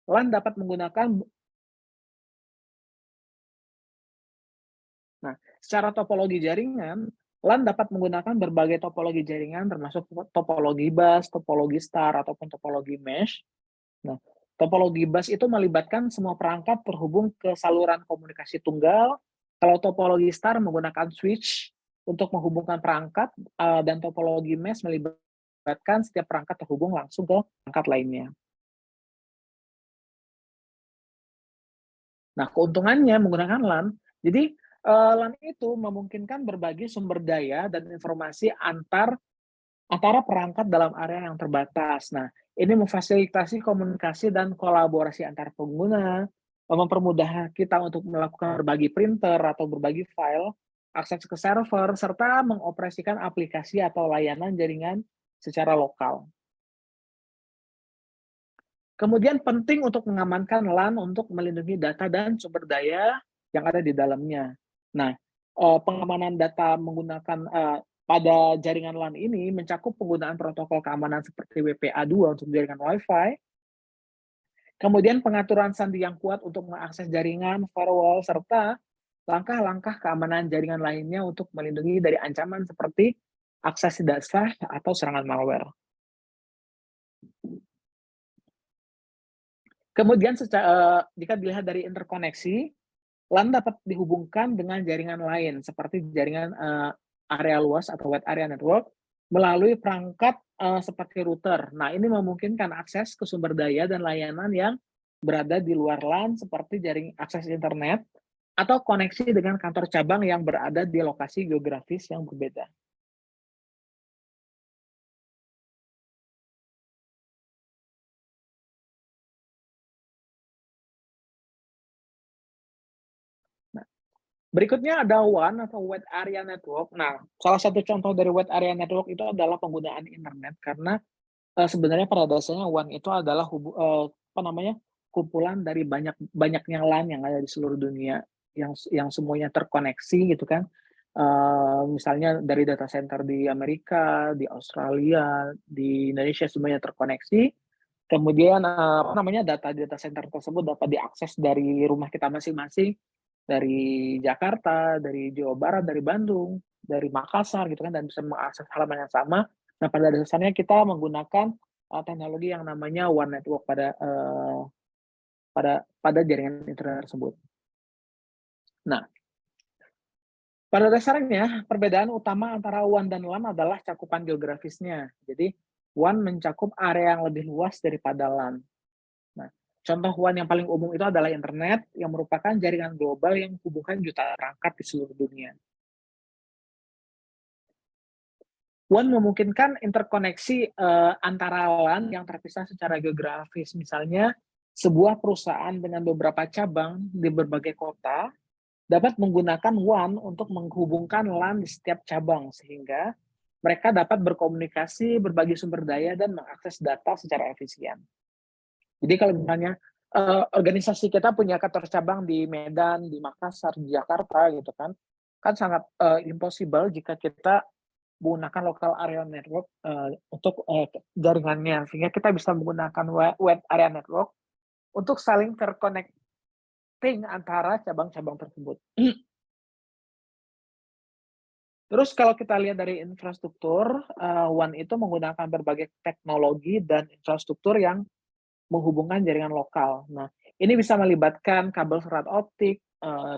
LAN dapat menggunakan Nah, secara topologi jaringan, LAN dapat menggunakan berbagai topologi jaringan termasuk topologi bus, topologi star, ataupun topologi mesh. Nah, topologi bus itu melibatkan semua perangkat terhubung ke saluran komunikasi tunggal. Kalau topologi star menggunakan switch untuk menghubungkan perangkat, dan topologi mesh melibatkan setiap perangkat terhubung langsung ke perangkat lainnya. Nah, keuntungannya menggunakan LAN, jadi LAN itu memungkinkan berbagi sumber daya dan informasi antara perangkat dalam area yang terbatas. Nah, ini memfasilitasi komunikasi dan kolaborasi antar pengguna, mempermudah kita untuk melakukan berbagi printer atau berbagi file, akses ke server, serta mengoperasikan aplikasi atau layanan jaringan secara lokal. Kemudian penting untuk mengamankan LAN untuk melindungi data dan sumber daya yang ada di dalamnya. Nah, pengamanan data menggunakan pada jaringan LAN ini mencakup penggunaan protokol keamanan seperti WPA2 untuk jaringan Wi-Fi, kemudian pengaturan sandi yang kuat untuk mengakses jaringan, firewall, serta langkah-langkah keamanan jaringan lainnya untuk melindungi dari ancaman seperti akses tidak sah atau serangan malware. Kemudian jika dilihat dari interkoneksi, LAN dapat dihubungkan dengan jaringan lain seperti jaringan area luas atau wide area network melalui perangkat seperti router. Nah, ini memungkinkan akses ke sumber daya dan layanan yang berada di luar LAN seperti jaring akses internet atau koneksi dengan kantor cabang yang berada di lokasi geografis yang berbeda. Nah, berikutnya ada WAN atau wide area network. Nah, salah satu contoh dari wide area network itu adalah penggunaan internet karena sebenarnya pada dasarnya WAN itu adalah apa namanya, kumpulan dari banyaknya LAN yang ada di seluruh dunia, yang semuanya terkoneksi gitu kan. Misalnya dari data center di Amerika, di Australia, di Indonesia semuanya terkoneksi, kemudian, apa namanya, data data center tersebut dapat diakses dari rumah kita masing-masing, dari Jakarta, dari Jawa Barat, dari Bandung, dari Makassar gitu kan, dan bisa mengakses halaman yang sama. Nah, pada dasarnya kita menggunakan, teknologi yang namanya WAN network pada jaringan internet tersebut. Nah, pada dasarnya perbedaan utama antara WAN dan LAN adalah cakupan geografisnya. Jadi, WAN mencakup area yang lebih luas daripada LAN. Nah, contoh WAN yang paling umum itu adalah internet yang merupakan jaringan global yang menghubungkan jutaan perangkat di seluruh dunia. WAN memungkinkan interkoneksi antara LAN yang terpisah secara geografis. Misalnya, sebuah perusahaan dengan beberapa cabang di berbagai kota dapat menggunakan WAN untuk menghubungkan LAN di setiap cabang, sehingga mereka dapat berkomunikasi, berbagi sumber daya, dan mengakses data secara efisien. Jadi kalau misalnya organisasi kita punya kantor cabang di Medan, di Makassar, di Jakarta gitu kan, kan sangat impossible jika kita menggunakan local area network untuk jaringannya, sehingga kita bisa menggunakan web area network untuk saling terconnecting antara cabang-cabang tersebut. Terus kalau kita lihat dari infrastruktur, WAN itu menggunakan berbagai teknologi dan infrastruktur yang menghubungkan jaringan lokal. Nah, ini bisa melibatkan kabel serat optik,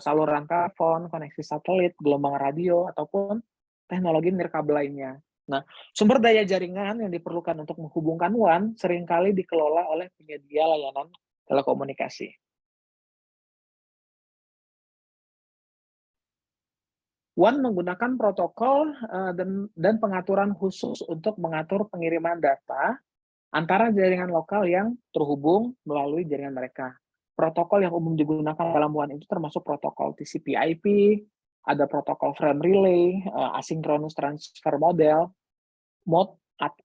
saluran telepon, koneksi satelit, gelombang radio, ataupun teknologi nirkabel lainnya. Nah, sumber daya jaringan yang diperlukan untuk menghubungkan WAN seringkali dikelola oleh penyedia layanan telekomunikasi. WAN menggunakan protokol dan pengaturan khusus untuk mengatur pengiriman data antara jaringan lokal yang terhubung melalui jaringan mereka. Protokol yang umum digunakan dalam WAN itu termasuk protokol TCP/IP, ada protokol frame relay, asynchronous transfer mode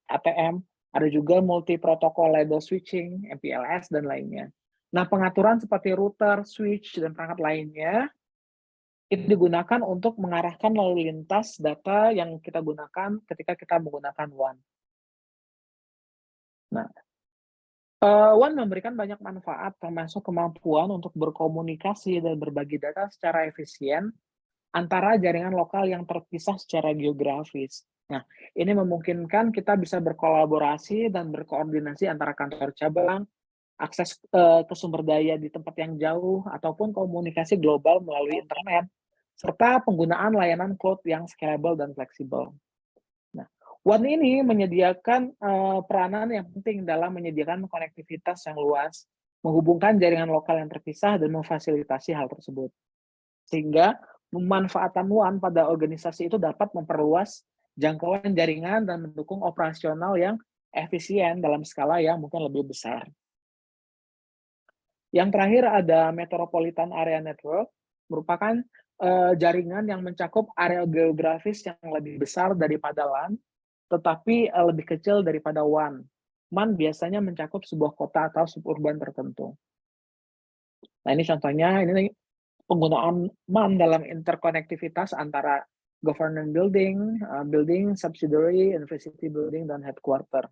(ATM), ada juga multi protokol label switching (MPLS) dan lainnya. Nah, pengaturan seperti router, switch, dan perangkat lainnya itu digunakan untuk mengarahkan lalu lintas data yang kita gunakan ketika kita menggunakan WAN. Nah, One memberikan banyak manfaat, termasuk kemampuan untuk berkomunikasi dan berbagi data secara efisien antara jaringan lokal yang terpisah secara geografis. Nah, ini memungkinkan kita bisa berkolaborasi dan berkoordinasi antara kantor cabang, akses ke sumber daya di tempat yang jauh, ataupun komunikasi global melalui internet, serta penggunaan layanan cloud yang scalable dan fleksibel. Nah, One ini menyediakan peranan yang penting dalam menyediakan konektivitas yang luas, menghubungkan jaringan lokal yang terpisah, dan memfasilitasi hal tersebut. Sehingga pemanfaatan One pada organisasi itu dapat memperluas jangkauan jaringan dan mendukung operasional yang efisien dalam skala yang mungkin lebih besar. Yang terakhir ada Metropolitan Area Network, merupakan jaringan yang mencakup area geografis yang lebih besar daripada LAN, tetapi lebih kecil daripada WAN. MAN biasanya mencakup sebuah kota atau suburban tertentu. Nah, ini contohnya, ini penggunaan MAN dalam interkonektivitas antara government building, building, subsidiary, university building, dan headquarter.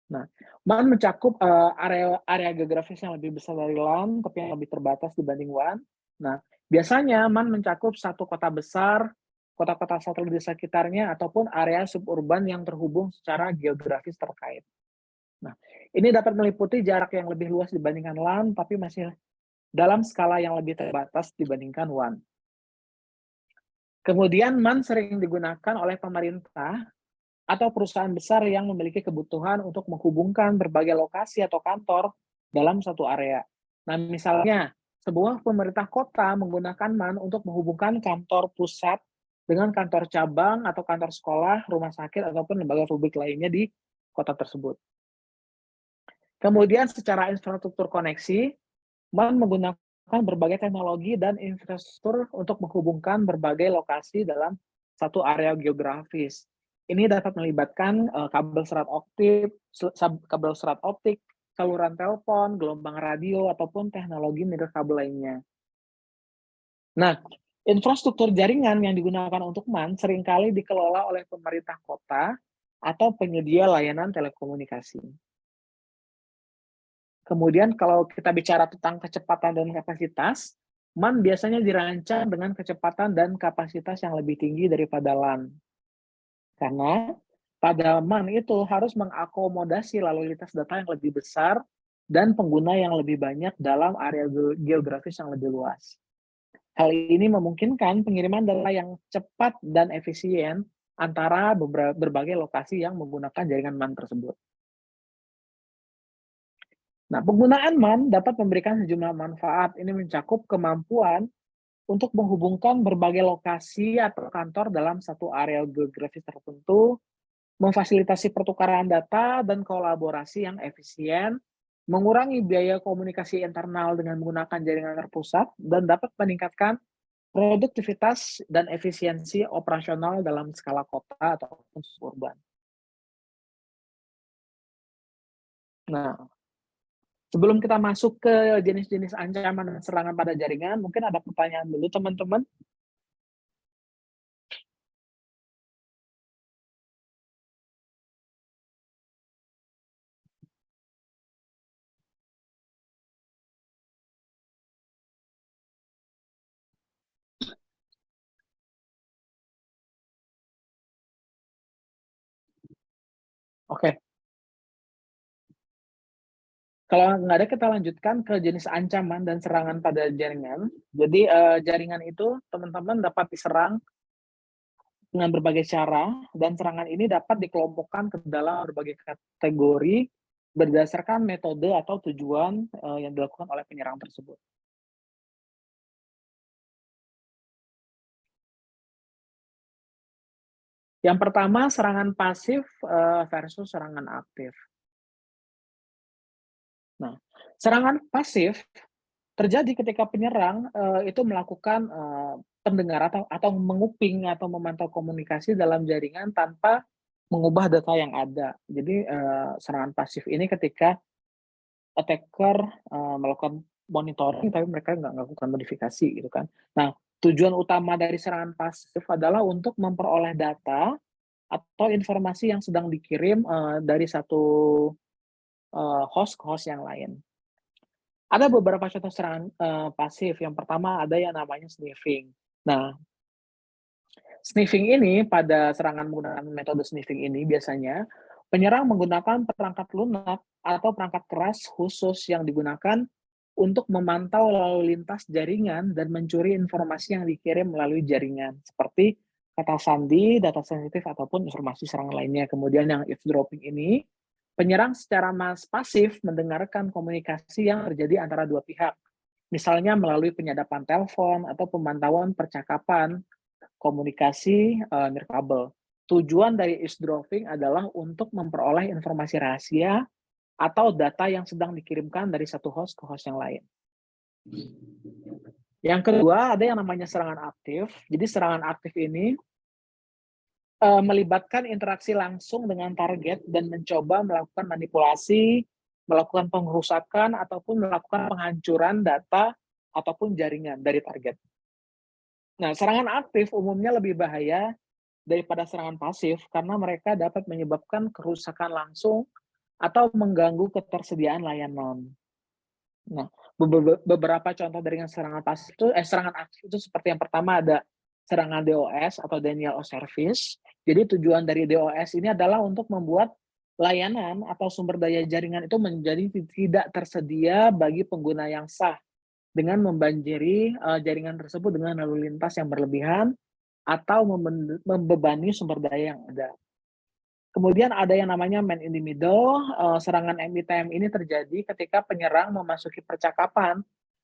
Nah, MAN mencakup area geografis yang lebih besar dari LAN, tapi yang lebih terbatas dibanding WAN. Nah, biasanya MAN mencakup satu kota besar, kota-kota satelit di sekitarnya, ataupun area suburban yang terhubung secara geografis terkait. Nah, ini dapat meliputi jarak yang lebih luas dibandingkan LAN, tapi masih dalam skala yang lebih terbatas dibandingkan WAN. Kemudian MAN sering digunakan oleh pemerintah atau perusahaan besar yang memiliki kebutuhan untuk menghubungkan berbagai lokasi atau kantor dalam satu area. Nah, misalnya, sebuah pemerintah kota menggunakan MAN untuk menghubungkan kantor pusat dengan kantor cabang atau kantor sekolah, rumah sakit, ataupun lembaga publik lainnya di kota tersebut. Kemudian secara infrastruktur koneksi, MAN menggunakan berbagai teknologi dan infrastruktur untuk menghubungkan berbagai lokasi dalam satu area geografis. Ini dapat melibatkan kabel serat optik, saluran telepon, gelombang radio, ataupun teknologi nirkabel lainnya. Nah, infrastruktur jaringan yang digunakan untuk MAN seringkali dikelola oleh pemerintah kota atau penyedia layanan telekomunikasi. Kemudian kalau kita bicara tentang kecepatan dan kapasitas, MAN biasanya dirancang dengan kecepatan dan kapasitas yang lebih tinggi daripada LAN. Karena pada MAN itu harus mengakomodasi lalu lintas data yang lebih besar dan pengguna yang lebih banyak dalam area geografis yang lebih luas. Hal ini memungkinkan pengiriman data yang cepat dan efisien antara berbagai lokasi yang menggunakan jaringan MAN tersebut. Nah, penggunaan MAN dapat memberikan sejumlah manfaat. Ini mencakup kemampuan untuk menghubungkan berbagai lokasi atau kantor dalam satu area geografis tertentu, memfasilitasi pertukaran data dan kolaborasi yang efisien, mengurangi biaya komunikasi internal dengan menggunakan jaringan terpusat, dan dapat meningkatkan produktivitas dan efisiensi operasional dalam skala kota ataupun suburban. Nah, sebelum kita masuk ke jenis-jenis ancaman dan serangan pada jaringan, mungkin ada pertanyaan dulu teman-teman. Oke, kalau nggak ada kita lanjutkan ke jenis ancaman dan serangan pada jaringan. Jadi jaringan itu teman-teman dapat diserang dengan berbagai cara, dan serangan ini dapat dikelompokkan ke dalam berbagai kategori berdasarkan metode atau tujuan yang dilakukan oleh penyerang tersebut. Yang pertama, serangan pasif versus serangan aktif. Nah, serangan pasif terjadi ketika penyerang itu melakukan pendengar atau menguping atau memantau komunikasi dalam jaringan tanpa mengubah data yang ada. Jadi serangan pasif ini ketika attacker melakukan monitoring tapi mereka nggak melakukan modifikasi gitu kan. Nah, tujuan utama dari serangan pasif adalah untuk memperoleh data atau informasi yang sedang dikirim dari satu host ke host yang lain. Ada beberapa contoh serangan pasif. Yang pertama ada yang namanya sniffing. Nah, sniffing ini pada serangan menggunakan metode sniffing ini biasanya penyerang menggunakan perangkat lunak atau perangkat keras khusus yang digunakan untuk memantau lalu lintas jaringan dan mencuri informasi yang dikirim melalui jaringan, seperti kata sandi, data sensitif, ataupun informasi serangan lainnya. Kemudian yang eavesdropping ini, penyerang secara pasif mendengarkan komunikasi yang terjadi antara dua pihak, misalnya melalui penyadapan telepon atau pemantauan percakapan komunikasi nirkabel. Tujuan dari eavesdropping adalah untuk memperoleh informasi rahasia atau data yang sedang dikirimkan dari satu host ke host yang lain. Yang kedua, ada yang namanya serangan aktif. Jadi serangan aktif ini melibatkan interaksi langsung dengan target dan mencoba melakukan manipulasi, melakukan pengrusakan, ataupun melakukan penghancuran data ataupun jaringan dari target. Nah, serangan aktif umumnya lebih bahaya daripada serangan pasif karena mereka dapat menyebabkan kerusakan langsung atau mengganggu ketersediaan layanan. Nah, beberapa contoh dari serangan pasif itu, serangan aktif itu seperti yang pertama ada serangan DOS atau denial of service. Jadi tujuan dari DOS ini adalah untuk membuat layanan atau sumber daya jaringan itu menjadi tidak tersedia bagi pengguna yang sah dengan membanjiri jaringan tersebut dengan lalu lintas yang berlebihan atau membebani sumber daya yang ada. Kemudian ada yang namanya man in the middle. Serangan MITM ini terjadi ketika penyerang memasuki percakapan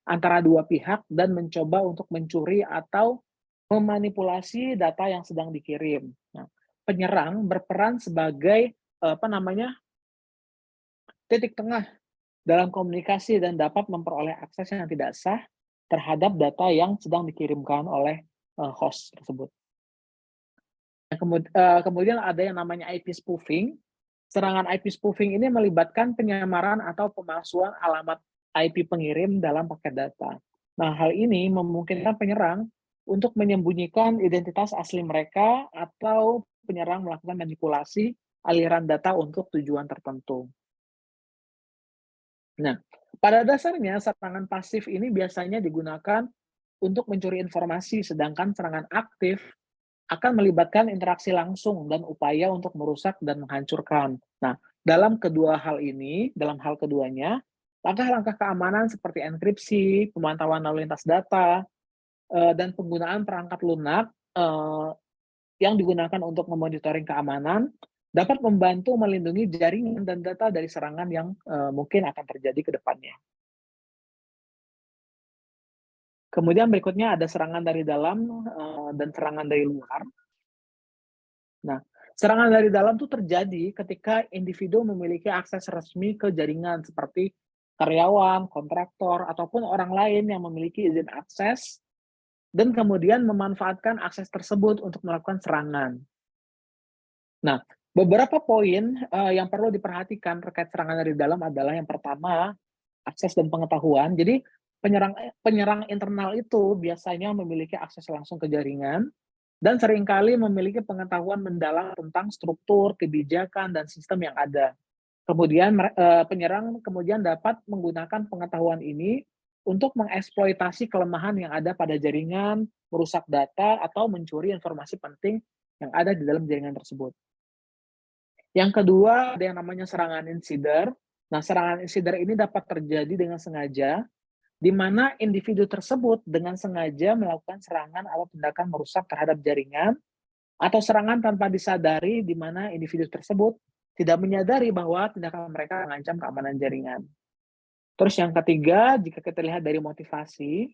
antara dua pihak dan mencoba untuk mencuri atau memanipulasi data yang sedang dikirim. Nah, penyerang berperan sebagai titik tengah dalam komunikasi dan dapat memperoleh akses yang tidak sah terhadap data yang sedang dikirimkan oleh host tersebut. Kemudian ada yang namanya IP spoofing. Serangan IP spoofing ini melibatkan penyamaran atau pemalsuan alamat IP pengirim dalam paket data. Nah, hal ini memungkinkan penyerang untuk menyembunyikan identitas asli mereka atau penyerang melakukan manipulasi aliran data untuk tujuan tertentu. Nah, pada dasarnya serangan pasif ini biasanya digunakan untuk mencuri informasi, sedangkan serangan aktif akan melibatkan interaksi langsung dan upaya untuk merusak dan menghancurkan. Nah, dalam hal keduanya, langkah-langkah keamanan seperti enkripsi, pemantauan lalu lintas data, dan penggunaan perangkat lunak yang digunakan untuk memonitoring keamanan dapat membantu melindungi jaringan dan data dari serangan yang mungkin akan terjadi ke depannya. Kemudian berikutnya ada serangan dari dalam dan serangan dari luar. Nah, serangan dari dalam itu terjadi ketika individu memiliki akses resmi ke jaringan seperti karyawan, kontraktor, ataupun orang lain yang memiliki izin akses dan kemudian memanfaatkan akses tersebut untuk melakukan serangan. Nah, beberapa poin yang perlu diperhatikan terkait serangan dari dalam adalah yang pertama, akses dan pengetahuan. Jadi penyerang internal itu biasanya memiliki akses langsung ke jaringan dan seringkali memiliki pengetahuan mendalam tentang struktur, kebijakan, dan sistem yang ada. Kemudian penyerang kemudian dapat menggunakan pengetahuan ini untuk mengeksploitasi kelemahan yang ada pada jaringan, merusak data, atau mencuri informasi penting yang ada di dalam jaringan tersebut. Yang kedua, ada yang namanya serangan insider. Nah, serangan insider ini dapat terjadi dengan sengaja, di mana individu tersebut dengan sengaja melakukan serangan atau tindakan merusak terhadap jaringan, atau serangan tanpa disadari di mana individu tersebut tidak menyadari bahwa tindakan mereka mengancam keamanan jaringan. Terus yang ketiga, jika kita lihat dari motivasi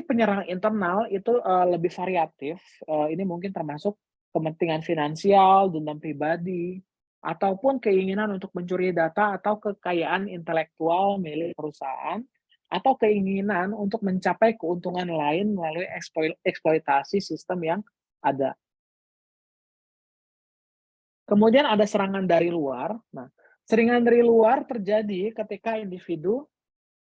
penyerang internal itu lebih variatif. Ini mungkin termasuk kepentingan finansial, dendam pribadi, ataupun keinginan untuk mencuri data atau kekayaan intelektual milik perusahaan, atau keinginan untuk mencapai keuntungan lain melalui eksploitasi sistem yang ada. Kemudian ada serangan dari luar. Nah, serangan dari luar terjadi ketika individu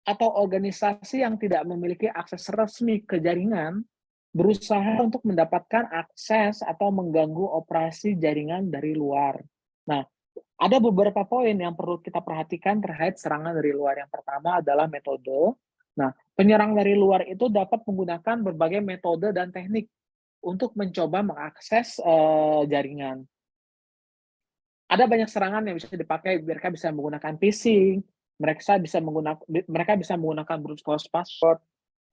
atau organisasi yang tidak memiliki akses resmi ke jaringan berusaha untuk mendapatkan akses atau mengganggu operasi jaringan dari luar. Nah, Ada beberapa poin yang perlu kita perhatikan terkait serangan dari luar. Yang pertama adalah metode. Nah, penyerang dari luar itu dapat menggunakan berbagai metode dan teknik untuk mencoba mengakses jaringan. Ada banyak serangan yang bisa dipakai, mereka bisa menggunakan phishing, mereka bisa menggunakan brute force password,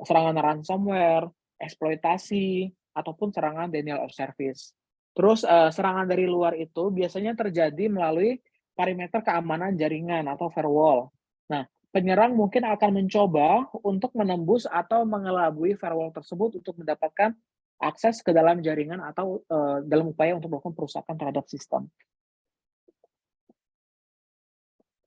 serangan ransomware, eksploitasi, ataupun serangan denial of service. Terus, serangan dari luar itu biasanya terjadi melalui perimeter keamanan jaringan atau firewall. Nah, penyerang mungkin akan mencoba untuk menembus atau mengelabui firewall tersebut untuk mendapatkan akses ke dalam jaringan atau, dalam upaya untuk melakukan perusakan terhadap sistem.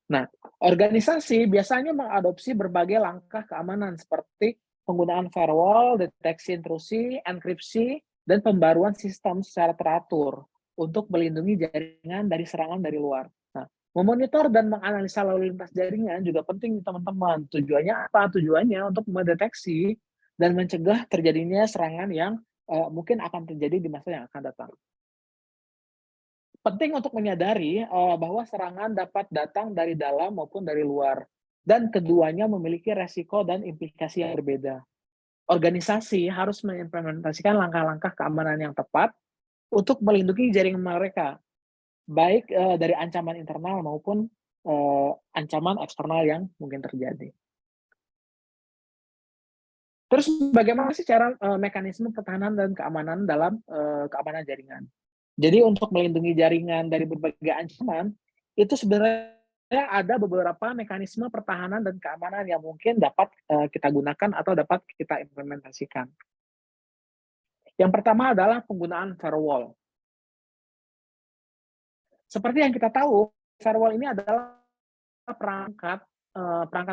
Nah, organisasi biasanya mengadopsi berbagai langkah keamanan seperti penggunaan firewall, deteksi intrusi, enkripsi, dan pembaruan sistem secara teratur untuk melindungi jaringan dari serangan dari luar. Nah, memonitor dan menganalisa lalu lintas jaringan juga penting teman-teman. Tujuannya apa? Tujuannya untuk mendeteksi dan mencegah terjadinya serangan yang mungkin akan terjadi di masa yang akan datang. Penting untuk menyadari bahwa serangan dapat datang dari dalam maupun dari luar, dan keduanya memiliki resiko dan implikasi yang berbeda. Organisasi harus mengimplementasikan langkah-langkah keamanan yang tepat untuk melindungi jaringan mereka, baik dari ancaman internal maupun ancaman eksternal yang mungkin terjadi. Terus bagaimana sih cara mekanisme pertahanan dan keamanan dalam keamanan jaringan? Jadi untuk melindungi jaringan dari berbagai ancaman, itu sebenarnya ada beberapa mekanisme pertahanan dan keamanan yang mungkin dapat kita gunakan atau dapat kita implementasikan. Yang pertama adalah penggunaan firewall. Seperti yang kita tahu, firewall ini adalah perangkat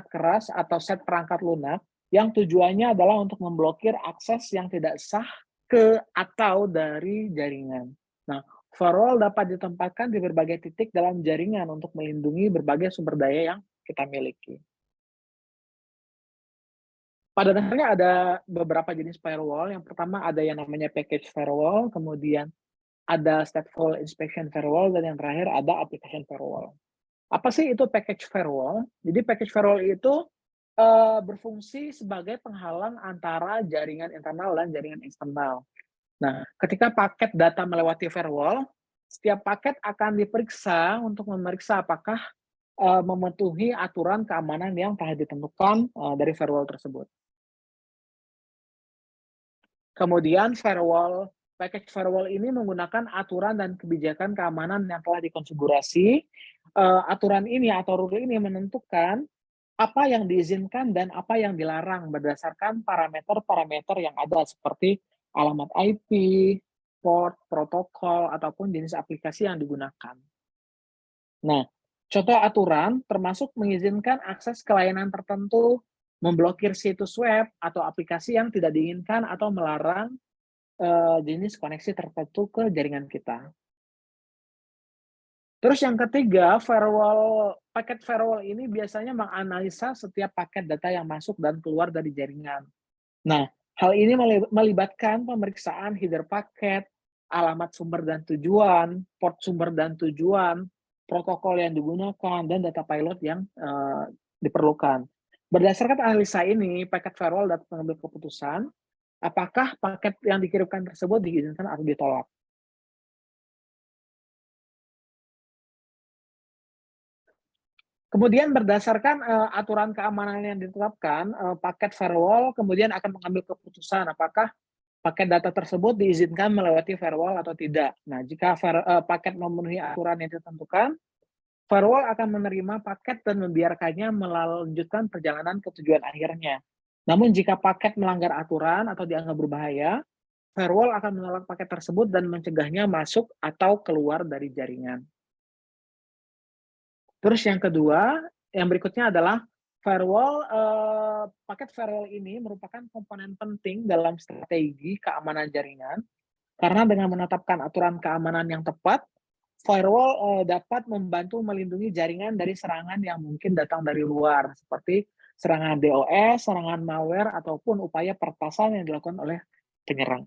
keras atau set perangkat lunak yang tujuannya adalah untuk memblokir akses yang tidak sah ke atau dari jaringan. Nah, firewall dapat ditempatkan di berbagai titik dalam jaringan untuk melindungi berbagai sumber daya yang kita miliki. Pada dasarnya ada beberapa jenis firewall. Yang pertama ada yang namanya package firewall, kemudian ada stateful inspection firewall, dan yang terakhir ada application firewall. Apa sih itu package firewall? Jadi package firewall itu berfungsi sebagai penghalang antara jaringan internal dan jaringan eksternal. Nah, ketika paket data melewati firewall, setiap paket akan diperiksa untuk memeriksa apakah memenuhi aturan keamanan yang telah ditentukan dari firewall tersebut. Kemudian package firewall ini menggunakan aturan dan kebijakan keamanan yang telah dikonfigurasi. Aturan ini atau rule ini menentukan apa yang diizinkan dan apa yang dilarang berdasarkan parameter-parameter yang ada seperti alamat IP, port, protokol, ataupun jenis aplikasi yang digunakan. Nah, contoh aturan termasuk mengizinkan akses ke layanan tertentu, memblokir situs web atau aplikasi yang tidak diinginkan, atau melarang jenis koneksi tertentu ke jaringan kita. Terus yang ketiga, paket firewall ini biasanya menganalisa setiap paket data yang masuk dan keluar dari jaringan. Nah, hal ini melibatkan pemeriksaan header paket, alamat sumber dan tujuan, port sumber dan tujuan, protokol yang digunakan, dan data pilot yang diperlukan. Berdasarkan analisa ini, paket firewall dapat mengambil keputusan apakah paket yang dikirimkan tersebut diizinkan atau ditolak. Kemudian berdasarkan aturan keamanan yang ditetapkan, paket firewall kemudian akan mengambil keputusan apakah paket data tersebut diizinkan melewati firewall atau tidak. Nah, jika paket memenuhi aturan yang ditentukan, firewall akan menerima paket dan membiarkannya melanjutkan perjalanan ke tujuan akhirnya. Namun jika paket melanggar aturan atau dianggap berbahaya, firewall akan menolak paket tersebut dan mencegahnya masuk atau keluar dari jaringan. Terus yang kedua, yang berikutnya adalah paket firewall ini merupakan komponen penting dalam strategi keamanan jaringan, karena dengan menetapkan aturan keamanan yang tepat, firewall dapat membantu melindungi jaringan dari serangan yang mungkin datang dari luar, seperti serangan DOS, serangan malware, ataupun upaya peretasan yang dilakukan oleh penyerang.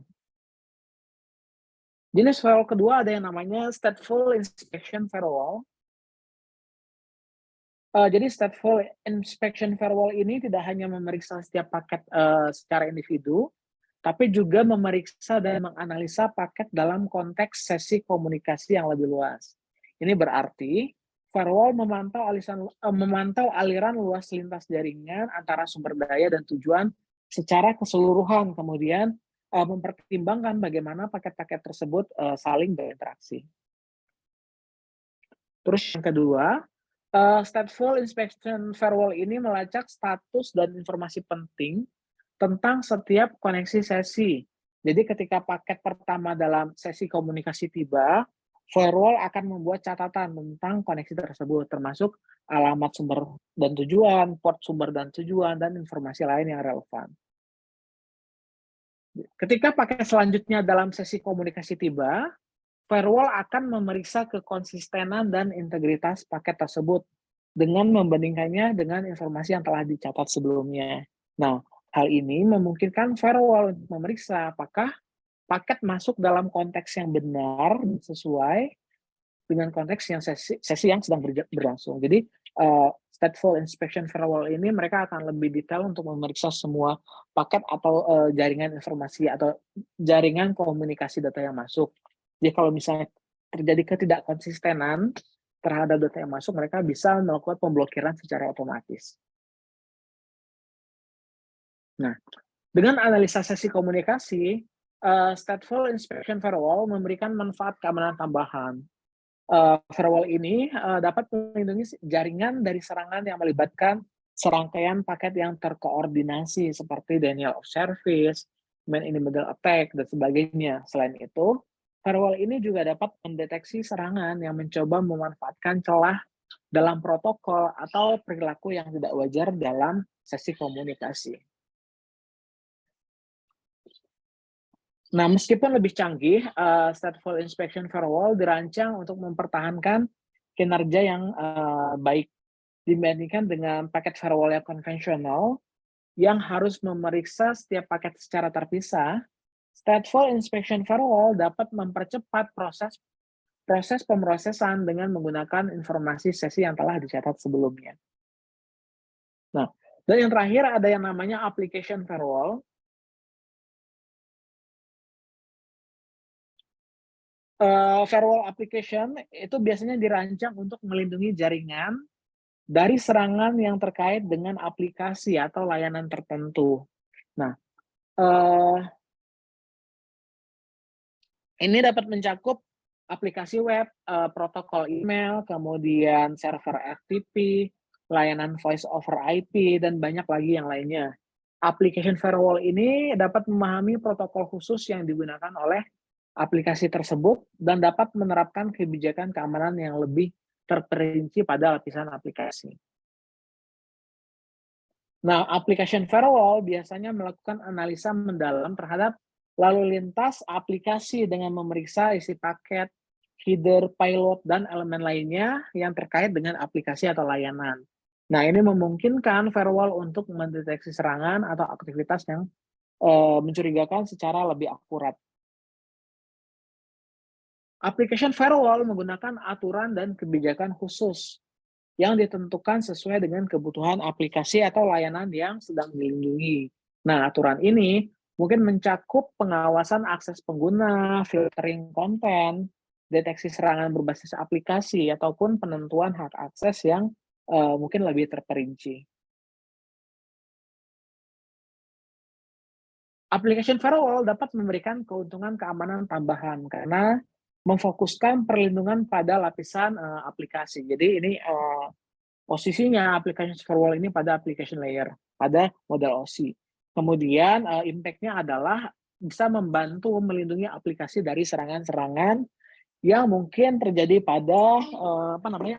Jenis firewall kedua ada yang namanya stateful inspection firewall. Jadi stateful inspection firewall ini tidak hanya memeriksa setiap paket, secara individu, tapi juga memeriksa dan menganalisa paket dalam konteks sesi komunikasi yang lebih luas. Ini berarti firewall memantau aliran luas lintas jaringan antara sumber daya dan tujuan secara keseluruhan, kemudian mempertimbangkan bagaimana paket-paket tersebut saling berinteraksi. Terus yang kedua, stateful inspection firewall ini melacak status dan informasi penting tentang setiap koneksi sesi. Jadi ketika paket pertama dalam sesi komunikasi tiba, firewall akan membuat catatan tentang koneksi tersebut, termasuk alamat sumber dan tujuan, port sumber dan tujuan, dan informasi lain yang relevan. Ketika paket selanjutnya dalam sesi komunikasi tiba, firewall akan memeriksa kekonsistenan dan integritas paket tersebut dengan membandingkannya dengan informasi yang telah dicatat sebelumnya. Nah, hal ini memungkinkan firewall untuk memeriksa apakah paket masuk dalam konteks yang benar sesuai dengan konteks yang sesi yang sedang berlangsung. Jadi, stateful inspection firewall ini mereka akan lebih detail untuk memeriksa semua paket atau jaringan informasi atau jaringan komunikasi data yang masuk. Jadi kalau misalnya terjadi ketidakkonsistenan terhadap data yang masuk, mereka bisa melakukan pemblokiran secara otomatis. Nah, dengan analisa sesi komunikasi, stateful inspection firewall memberikan manfaat keamanan tambahan. Firewall ini dapat melindungi jaringan dari serangan yang melibatkan serangkaian paket yang terkoordinasi seperti denial of service, man in the middle attack, dan sebagainya. Selain itu, firewall ini juga dapat mendeteksi serangan yang mencoba memanfaatkan celah dalam protokol atau perilaku yang tidak wajar dalam sesi komunikasi. Nah, meskipun lebih canggih, stateful inspection firewall dirancang untuk mempertahankan kinerja yang baik dibandingkan dengan paket firewall yang konvensional yang harus memeriksa setiap paket secara terpisah. Stateful inspection firewall dapat mempercepat proses pemrosesan dengan menggunakan informasi sesi yang telah dicatat sebelumnya. Nah, dan yang terakhir ada yang namanya application firewall. Firewall application itu biasanya dirancang untuk melindungi jaringan dari serangan yang terkait dengan aplikasi atau layanan tertentu. Nah, ini dapat mencakup aplikasi web, protokol email, kemudian server FTP, layanan voice over IP, dan banyak lagi yang lainnya. Application firewall ini dapat memahami protokol khusus yang digunakan oleh aplikasi tersebut dan dapat menerapkan kebijakan keamanan yang lebih terperinci pada lapisan aplikasi. Nah, application firewall biasanya melakukan analisa mendalam terhadap lalu lintas aplikasi dengan memeriksa isi paket, header, payload, dan elemen lainnya yang terkait dengan aplikasi atau layanan. Nah, ini memungkinkan firewall untuk mendeteksi serangan atau aktivitas yang mencurigakan secara lebih akurat. Application firewall menggunakan aturan dan kebijakan khusus yang ditentukan sesuai dengan kebutuhan aplikasi atau layanan yang sedang dilindungi. Nah, aturan ini mungkin mencakup pengawasan akses pengguna, filtering konten, deteksi serangan berbasis aplikasi, ataupun penentuan hak akses yang mungkin lebih terperinci. Application firewall dapat memberikan keuntungan keamanan tambahan karena memfokuskan perlindungan pada lapisan aplikasi. Jadi ini posisinya application firewall ini pada application layer, pada model OSI. Kemudian impact-nya adalah bisa membantu melindungi aplikasi dari serangan-serangan yang mungkin terjadi pada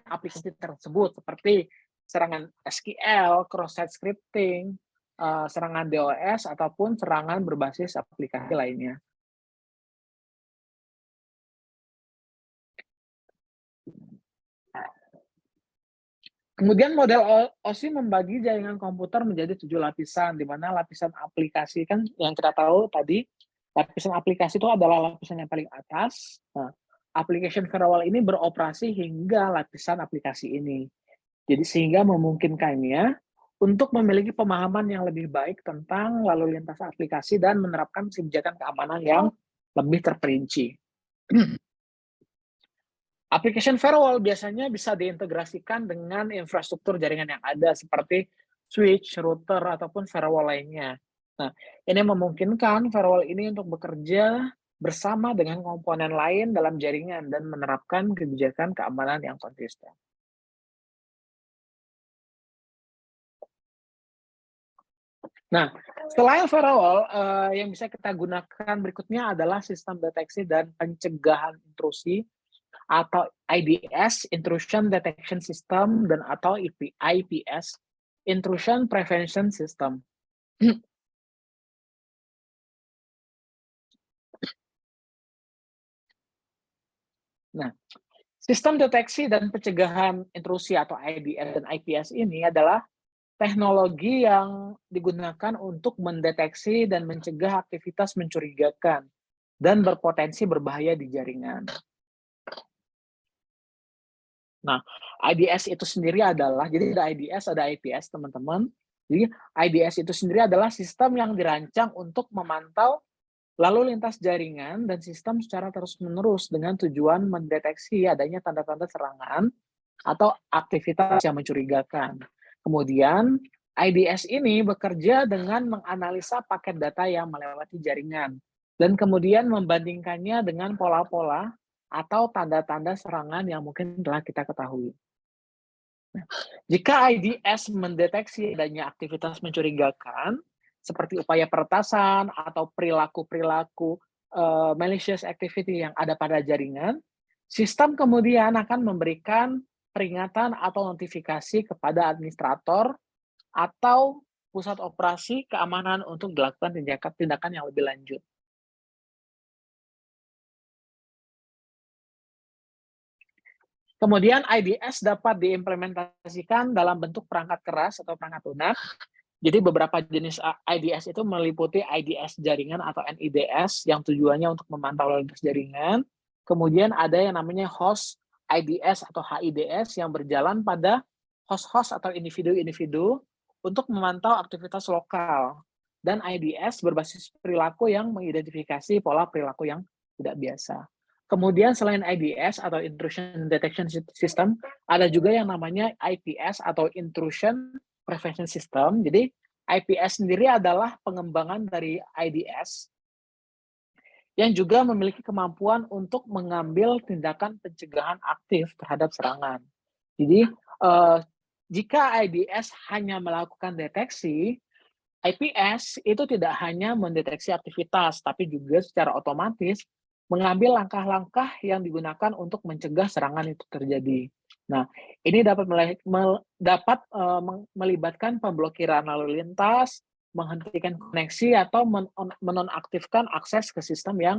aplikasi tersebut seperti serangan SQL, cross-site scripting, serangan DOS ataupun serangan berbasis aplikasi lainnya. Kemudian model OSI membagi jaringan komputer menjadi 7 lapisan, di mana lapisan aplikasi kan yang kita tahu tadi, lapisan aplikasi itu adalah lapisan yang paling atas. Nah, application firewall ini beroperasi hingga lapisan aplikasi ini. Jadi sehingga memungkinkannya untuk memiliki pemahaman yang lebih baik tentang lalu lintas aplikasi dan menerapkan kebijakan keamanan yang lebih terperinci. Application firewall biasanya bisa diintegrasikan dengan infrastruktur jaringan yang ada seperti switch, router, ataupun firewall lainnya. Nah, ini memungkinkan firewall ini untuk bekerja bersama dengan komponen lain dalam jaringan dan menerapkan kebijakan keamanan yang konsisten. Nah, selain firewall, yang bisa kita gunakan berikutnya adalah sistem deteksi dan pencegahan intrusi atau IDS, Intrusion Detection System, dan atau IPS, Intrusion Prevention System. Nah, sistem deteksi dan pencegahan intrusi atau IDS dan IPS ini adalah teknologi yang digunakan untuk mendeteksi dan mencegah aktivitas mencurigakan dan berpotensi berbahaya di jaringan. Nah, IDS itu sendiri adalah, jadi ada IDS, ada IPS, teman-teman. Jadi, IDS itu sendiri adalah sistem yang dirancang untuk memantau lalu lintas jaringan dan sistem secara terus-menerus dengan tujuan mendeteksi adanya tanda-tanda serangan atau aktivitas yang mencurigakan. Kemudian, IDS ini bekerja dengan menganalisa paket data yang melewati jaringan dan kemudian membandingkannya dengan pola-pola atau tanda-tanda serangan yang mungkin telah kita ketahui. Jika IDS mendeteksi adanya aktivitas mencurigakan, seperti upaya peretasan atau perilaku-perilaku malicious activity yang ada pada jaringan, sistem kemudian akan memberikan peringatan atau notifikasi kepada administrator atau pusat operasi keamanan untuk dilakukan tindakan yang lebih lanjut. Kemudian IDS dapat diimplementasikan dalam bentuk perangkat keras atau perangkat lunak. Jadi beberapa jenis IDS itu meliputi IDS jaringan atau NIDS yang tujuannya untuk memantau lalu lintas jaringan. Kemudian ada yang namanya host IDS atau HIDS yang berjalan pada host-host atau individu-individu untuk memantau aktivitas lokal. Dan IDS berbasis perilaku yang mengidentifikasi pola perilaku yang tidak biasa. Kemudian selain IDS atau Intrusion Detection System, ada juga yang namanya IPS atau Intrusion Prevention System. Jadi IPS sendiri adalah pengembangan dari IDS yang juga memiliki kemampuan untuk mengambil tindakan pencegahan aktif terhadap serangan. Jadi jika IDS hanya melakukan deteksi, IPS itu tidak hanya mendeteksi aktivitas, tapi juga secara otomatis mengambil langkah-langkah yang digunakan untuk mencegah serangan itu terjadi. Nah, ini dapat melibatkan pemblokiran lalu lintas, menghentikan koneksi, atau menonaktifkan akses ke sistem yang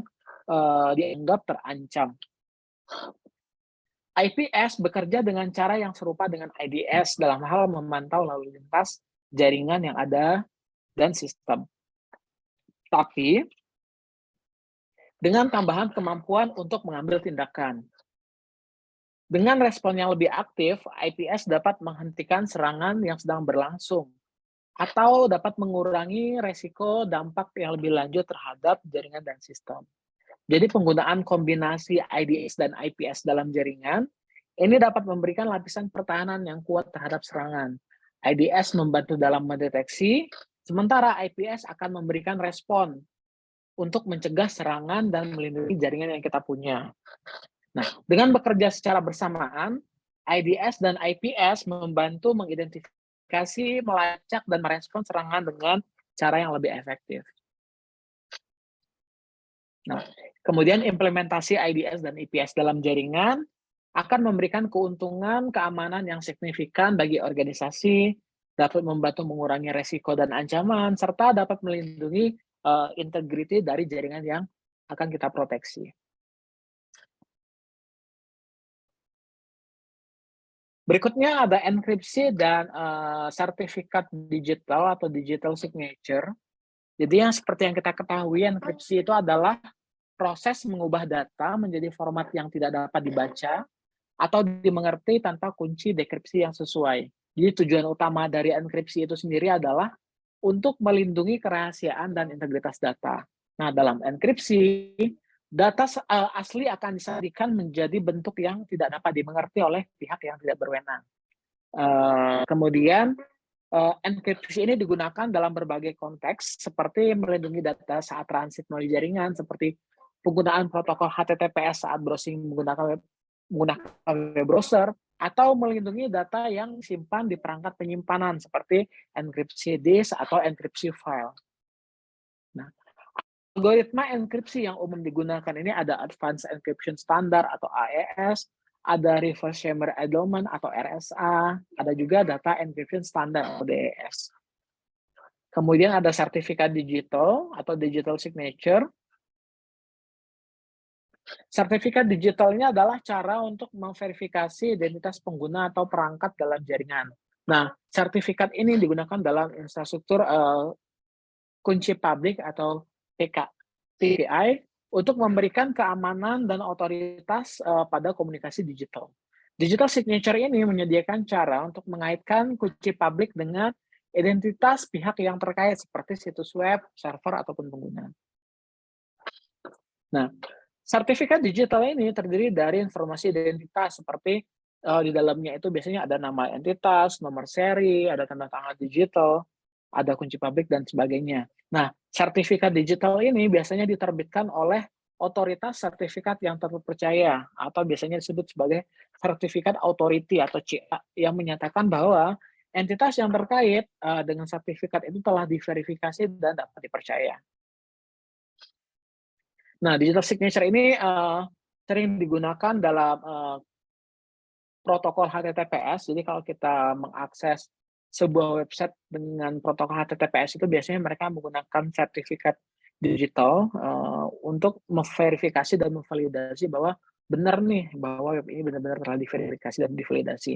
dianggap terancam. IPS bekerja dengan cara yang serupa dengan IDS dalam hal memantau lalu lintas jaringan yang ada dan sistem. Tapi, dengan tambahan kemampuan untuk mengambil tindakan. Dengan respon yang lebih aktif, IPS dapat menghentikan serangan yang sedang berlangsung atau dapat mengurangi resiko dampak yang lebih lanjut terhadap jaringan dan sistem. Jadi penggunaan kombinasi IDS dan IPS dalam jaringan ini dapat memberikan lapisan pertahanan yang kuat terhadap serangan. IDS membantu dalam mendeteksi, sementara IPS akan memberikan respon untuk mencegah serangan dan melindungi jaringan yang kita punya. Nah, dengan bekerja secara bersamaan, IDS dan IPS membantu mengidentifikasi, melacak, dan merespon serangan dengan cara yang lebih efektif. Nah, kemudian implementasi IDS dan IPS dalam jaringan akan memberikan keuntungan keamanan yang signifikan bagi organisasi, dapat membantu mengurangi resiko dan ancaman, serta dapat melindungi integriti dari jaringan yang akan kita proteksi. Berikutnya ada enkripsi dan sertifikat digital atau digital signature. Jadi yang seperti yang kita ketahui, enkripsi itu adalah proses mengubah data menjadi format yang tidak dapat dibaca atau dimengerti tanpa kunci dekripsi yang sesuai. Jadi tujuan utama dari enkripsi itu sendiri adalah untuk melindungi kerahasiaan dan integritas data. Nah, dalam enkripsi, data asli akan disajikan menjadi bentuk yang tidak dapat dimengerti oleh pihak yang tidak berwenang. Kemudian, enkripsi ini digunakan dalam berbagai konteks, seperti melindungi data saat transit melalui jaringan, seperti penggunaan protokol HTTPS saat browsing menggunakan web browser, atau melindungi data yang disimpan di perangkat penyimpanan seperti enkripsi disk atau enkripsi file. Nah, algoritma enkripsi yang umum digunakan ini ada Advanced Encryption Standard atau AES, ada Reverse Shared Edelman atau RSA, ada juga Data Encryption Standard atau DES. Kemudian ada sertifikat digital atau digital signature. Sertifikat digitalnya adalah cara untuk memverifikasi identitas pengguna atau perangkat dalam jaringan. Nah, sertifikat ini digunakan dalam infrastruktur kunci publik atau PKI untuk memberikan keamanan dan otoritas pada komunikasi digital. Digital signature ini menyediakan cara untuk mengaitkan kunci publik dengan identitas pihak yang terkait seperti situs web, server, ataupun pengguna. Nah, sertifikat digital ini terdiri dari informasi identitas seperti di dalamnya itu biasanya ada nama entitas, nomor seri, ada tanda tangan digital, ada kunci publik, dan sebagainya. Nah, sertifikat digital ini biasanya diterbitkan oleh otoritas sertifikat yang terpercaya atau biasanya disebut sebagai sertifikat authority atau CA yang menyatakan bahwa entitas yang terkait dengan sertifikat itu telah diverifikasi dan dapat dipercaya. Nah, digital signature ini sering digunakan dalam protokol HTTPS. Jadi kalau kita mengakses sebuah website dengan protokol HTTPS itu biasanya mereka menggunakan sertifikat digital untuk memverifikasi dan memvalidasi bahwa benar nih bahwa web ini benar-benar telah diverifikasi dan divalidasi.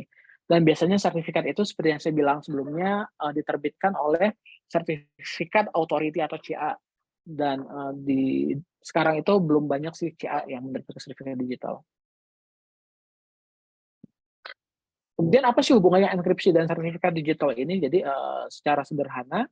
Dan biasanya sertifikat itu seperti yang saya bilang sebelumnya diterbitkan oleh sertifikat authority atau CA. Dan sekarang itu belum banyak sih CA yang menerbitkan sertifikat digital. Kemudian apa sih hubungannya enkripsi dan sertifikat digital ini? Jadi secara sederhana,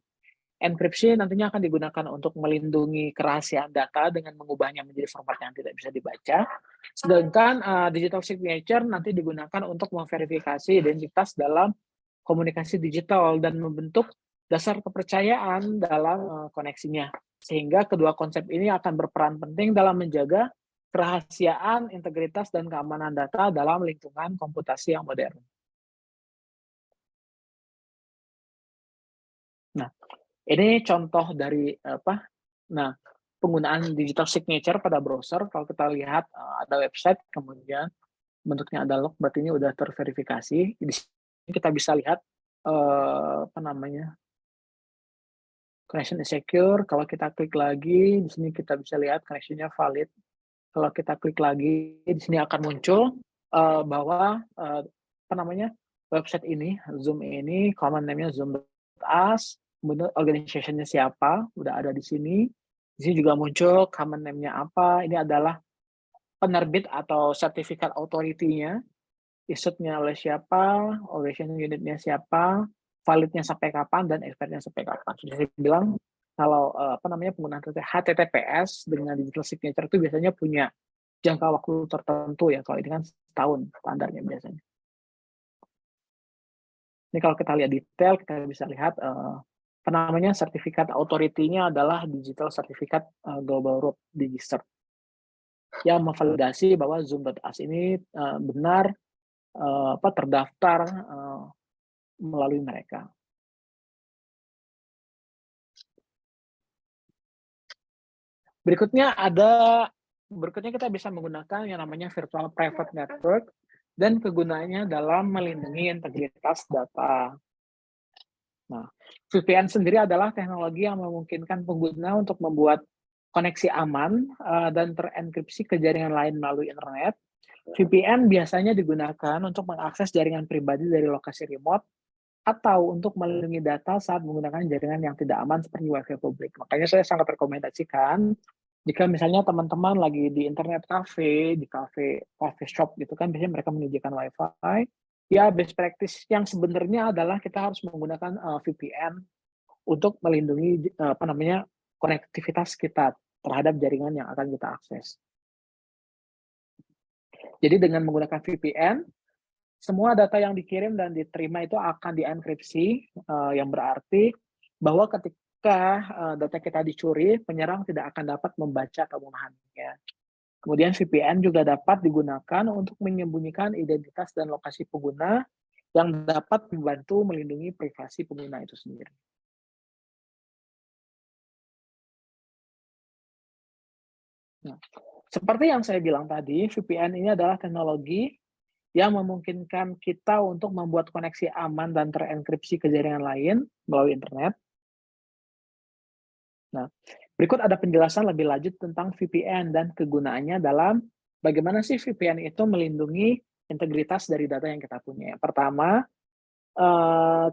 enkripsi nantinya akan digunakan untuk melindungi kerahasiaan data dengan mengubahnya menjadi format yang tidak bisa dibaca. Sedangkan digital signature nanti digunakan untuk memverifikasi identitas dalam komunikasi digital dan membentuk dasar kepercayaan dalam koneksinya. Sehingga kedua konsep ini akan berperan penting dalam menjaga kerahasiaan, integritas, dan keamanan data dalam lingkungan komputasi yang modern. Nah, ini contoh dari penggunaan digital signature pada browser. Kalau kita lihat ada website, kemudian bentuknya ada log, berarti ini udah terverifikasi. Di sini kita bisa lihat connection is secure. Kalau kita klik lagi, di sini kita bisa lihat connection-nya valid. Kalau kita klik lagi, di sini akan muncul bahwa website ini, Zoom ini, common name-nya zoom.us, kemudian organization-nya siapa, udah ada di sini. Di sini juga muncul common name-nya apa, ini adalah penerbit atau sertifikat authority-nya, issued-nya oleh siapa, organization unit-nya siapa, validnya sampai kapan, dan expired-nya sampai kapan. Sudah saya bilang, kalau penggunaan HTTPS dengan digital signature itu biasanya punya jangka waktu tertentu ya, kalau ini kan setahun standarnya biasanya. Ini kalau kita lihat detail, kita bisa lihat sertifikat authority-nya adalah digital certificate global root digicert yang memvalidasi bahwa zoom.us ini benar terdaftar melalui mereka. Berikutnya kita bisa menggunakan yang namanya virtual private network dan kegunaannya dalam melindungi integritas data. Nah, VPN sendiri adalah teknologi yang memungkinkan pengguna untuk membuat koneksi aman dan terenkripsi ke jaringan lain melalui internet. VPN biasanya digunakan untuk mengakses jaringan pribadi dari lokasi remote atau untuk melindungi data saat menggunakan jaringan yang tidak aman seperti Wi-Fi publik. Makanya saya sangat rekomendasikan Jika misalnya teman-teman lagi di internet cafe, di cafe shop gitu kan, biasanya mereka menyediakan WiFi. Ya best practice yang sebenarnya adalah kita harus menggunakan, VPN untuk melindungi apa namanya, konektivitas kita terhadap jaringan yang akan kita akses. Jadi dengan menggunakan VPN, semua data yang dikirim dan diterima itu akan dienkripsi, yang berarti bahwa ketika, data kita dicuri, penyerang tidak akan dapat membaca atau memahaminya. Kemudian VPN juga dapat digunakan untuk menyembunyikan identitas dan lokasi pengguna yang dapat membantu melindungi privasi pengguna itu sendiri. Nah, seperti yang saya bilang tadi, VPN ini adalah teknologi yang memungkinkan kita untuk membuat koneksi aman dan terenkripsi ke jaringan lain melalui internet. Nah, berikut ada penjelasan lebih lanjut tentang VPN dan kegunaannya dalam bagaimana sih VPN itu melindungi integritas dari data yang kita punya. Yang pertama,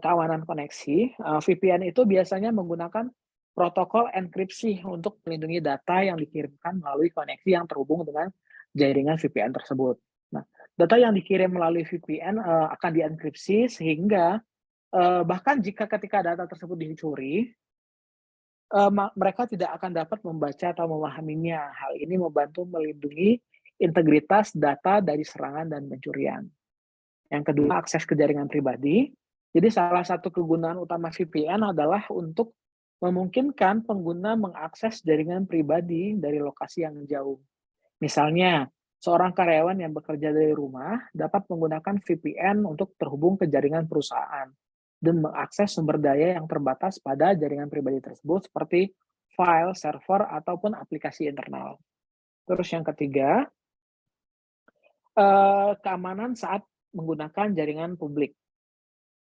keamanan koneksi. VPN itu biasanya menggunakan protokol enkripsi untuk melindungi data yang dikirimkan melalui koneksi yang terhubung dengan jaringan VPN tersebut. Nah, data yang dikirim melalui VPN, akan dienkripsi sehingga, bahkan jika ketika data tersebut dicuri, mereka tidak akan dapat membaca atau memahaminya. Hal ini membantu melindungi integritas data dari serangan dan pencurian. Yang kedua, akses ke jaringan pribadi. Jadi salah satu kegunaan utama VPN adalah untuk memungkinkan pengguna mengakses jaringan pribadi dari lokasi yang jauh. Misalnya, seorang karyawan yang bekerja dari rumah dapat menggunakan VPN untuk terhubung ke jaringan perusahaan dan mengakses sumber daya yang terbatas pada jaringan pribadi tersebut seperti file, server, ataupun aplikasi internal. Terus yang ketiga, keamanan saat menggunakan jaringan publik.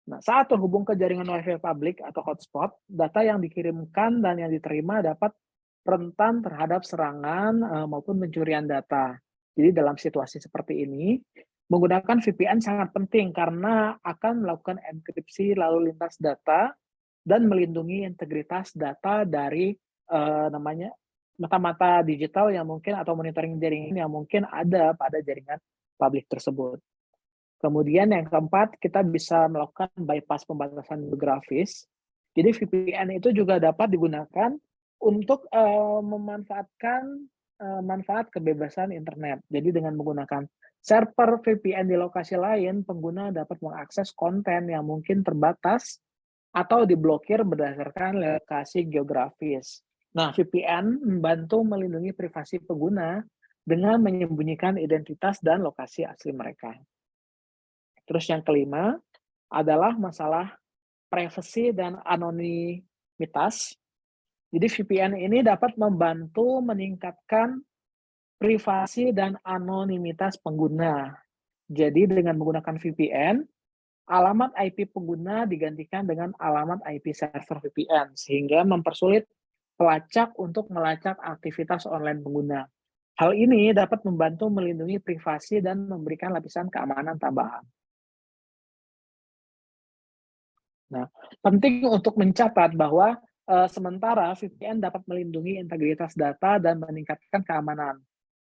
Nah, saat terhubung ke jaringan WiFi publik atau hotspot, data yang dikirimkan dan yang diterima dapat rentan terhadap serangan maupun pencurian data. Jadi dalam situasi seperti ini, menggunakan VPN sangat penting karena akan melakukan enkripsi lalu lintas data dan melindungi integritas data dari namanya mata-mata digital yang mungkin atau monitoring jaringan yang mungkin ada pada jaringan publik tersebut. Kemudian yang keempat, kita bisa melakukan bypass pembatasan geografis. Jadi VPN itu juga dapat digunakan untuk, memanfaatkan, manfaat kebebasan internet. Jadi dengan menggunakan server VPN di lokasi lain, pengguna dapat mengakses konten yang mungkin terbatas atau diblokir berdasarkan lokasi geografis. Nah, VPN membantu melindungi privasi pengguna dengan menyembunyikan identitas dan lokasi asli mereka. Terus yang kelima adalah masalah privacy dan anonimitas. Jadi VPN ini dapat membantu meningkatkan privasi dan anonimitas pengguna. Jadi dengan menggunakan VPN, alamat IP pengguna digantikan dengan alamat IP server VPN, sehingga mempersulit pelacak untuk melacak aktivitas online pengguna. Hal ini dapat membantu melindungi privasi dan memberikan lapisan keamanan tambahan. Nah, penting untuk mencatat bahwa, sementara VPN dapat melindungi integritas data dan meningkatkan keamanan.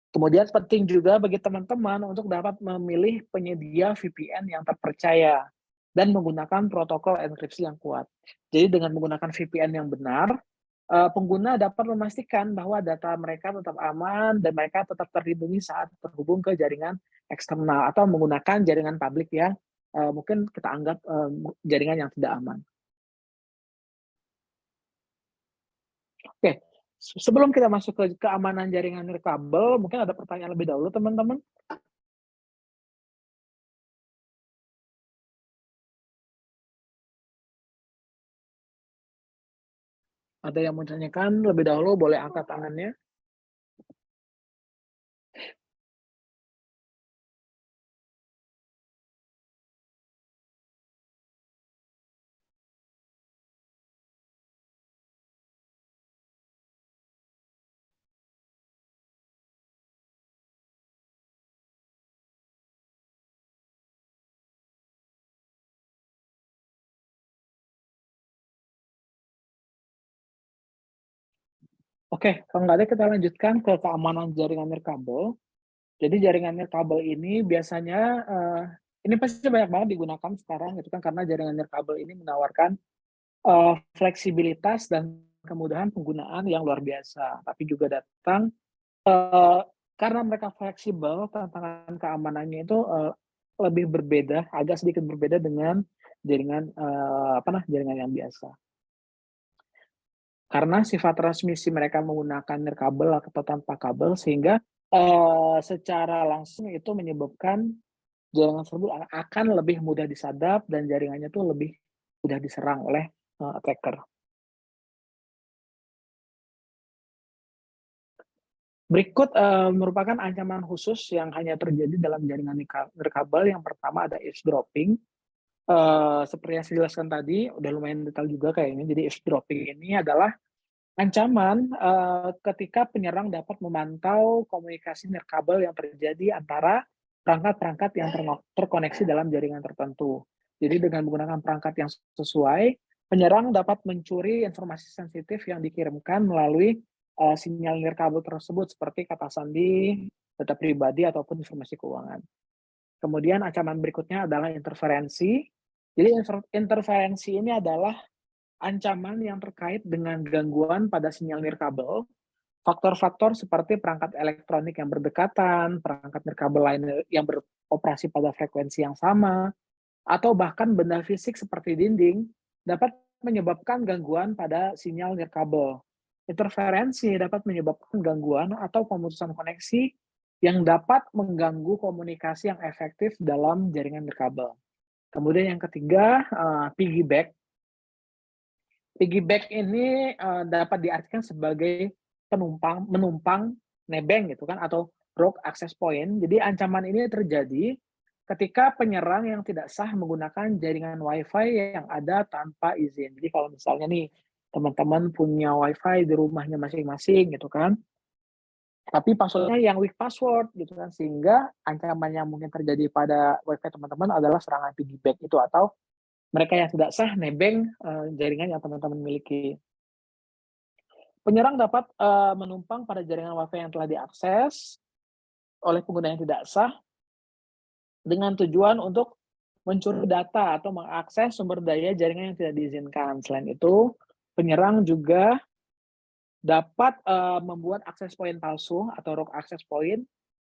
Kemudian penting juga bagi teman-teman untuk dapat memilih penyedia VPN yang terpercaya dan menggunakan protokol enkripsi yang kuat. Jadi dengan menggunakan VPN yang benar, pengguna dapat memastikan bahwa data mereka tetap aman dan mereka tetap terlindungi saat terhubung ke jaringan eksternal atau menggunakan jaringan publik yang, mungkin kita anggap, jaringan yang tidak aman. Oke, sebelum kita masuk ke keamanan jaringan nirkabel, mungkin ada pertanyaan lebih dahulu teman-teman? Ada yang mau ditanyakan lebih dahulu boleh angkat tangannya. Oke, kalau nggak ada kita lanjutkan ke keamanan jaringan nirkabel. Jadi jaringan nirkabel ini biasanya, ini pasti banyak banget digunakan sekarang gitu kan, karena jaringan nirkabel ini menawarkan, fleksibilitas dan kemudahan penggunaan yang luar biasa. Tapi juga datang, karena mereka fleksibel, tantangan keamanannya itu, lebih berbeda, agak sedikit berbeda dengan jaringan, jaringan yang biasa. Karena sifat transmisi mereka menggunakan nirkabel atau tanpa kabel sehingga, secara langsung itu menyebabkan jaringan tersebut akan lebih mudah disadap dan jaringannya tuh lebih mudah diserang oleh, attacker. Berikut, merupakan ancaman khusus yang hanya terjadi dalam jaringan nirkabel. Yang pertama ada eavesdropping, seperti yang saya jelaskan tadi, udah lumayan detail juga kayaknya. Jadi eavesdropping ini adalah ancaman, ketika penyerang dapat memantau komunikasi nirkabel yang terjadi antara perangkat-perangkat yang terkoneksi dalam jaringan tertentu. Jadi dengan menggunakan perangkat yang sesuai, penyerang dapat mencuri informasi sensitif yang dikirimkan melalui, sinyal nirkabel tersebut seperti kata sandi, data pribadi, ataupun informasi keuangan. Kemudian ancaman berikutnya adalah interferensi. Jadi interferensi ini adalah ancaman yang terkait dengan gangguan pada sinyal nirkabel. Faktor-faktor seperti perangkat elektronik yang berdekatan, perangkat nirkabel lain yang beroperasi pada frekuensi yang sama, atau bahkan benda fisik seperti dinding dapat menyebabkan gangguan pada sinyal nirkabel. Interferensi dapat menyebabkan gangguan atau pemutusan koneksi yang dapat mengganggu komunikasi yang efektif dalam jaringan nirkabel. Kemudian yang ketiga, piggyback. Piggyback ini, dapat diartikan sebagai menumpang nebeng gitu kan atau rogue access point. Jadi ancaman ini terjadi ketika penyerang yang tidak sah menggunakan jaringan WiFi yang ada tanpa izin. Jadi kalau misalnya nih, teman-teman punya WiFi di rumahnya masing-masing gitu kan, tapi password-nya yang weak password gitu kan, sehingga ancaman yang mungkin terjadi pada WiFi teman-teman adalah serangan piggyback itu atau mereka yang tidak sah nebeng, jaringan yang teman-teman miliki. Penyerang dapat, menumpang pada jaringan WiFi yang telah diakses oleh pengguna yang tidak sah dengan tujuan untuk mencuri data atau mengakses sumber daya jaringan yang tidak diizinkan. Selain itu, penyerang juga dapat, membuat akses point palsu atau rogue access point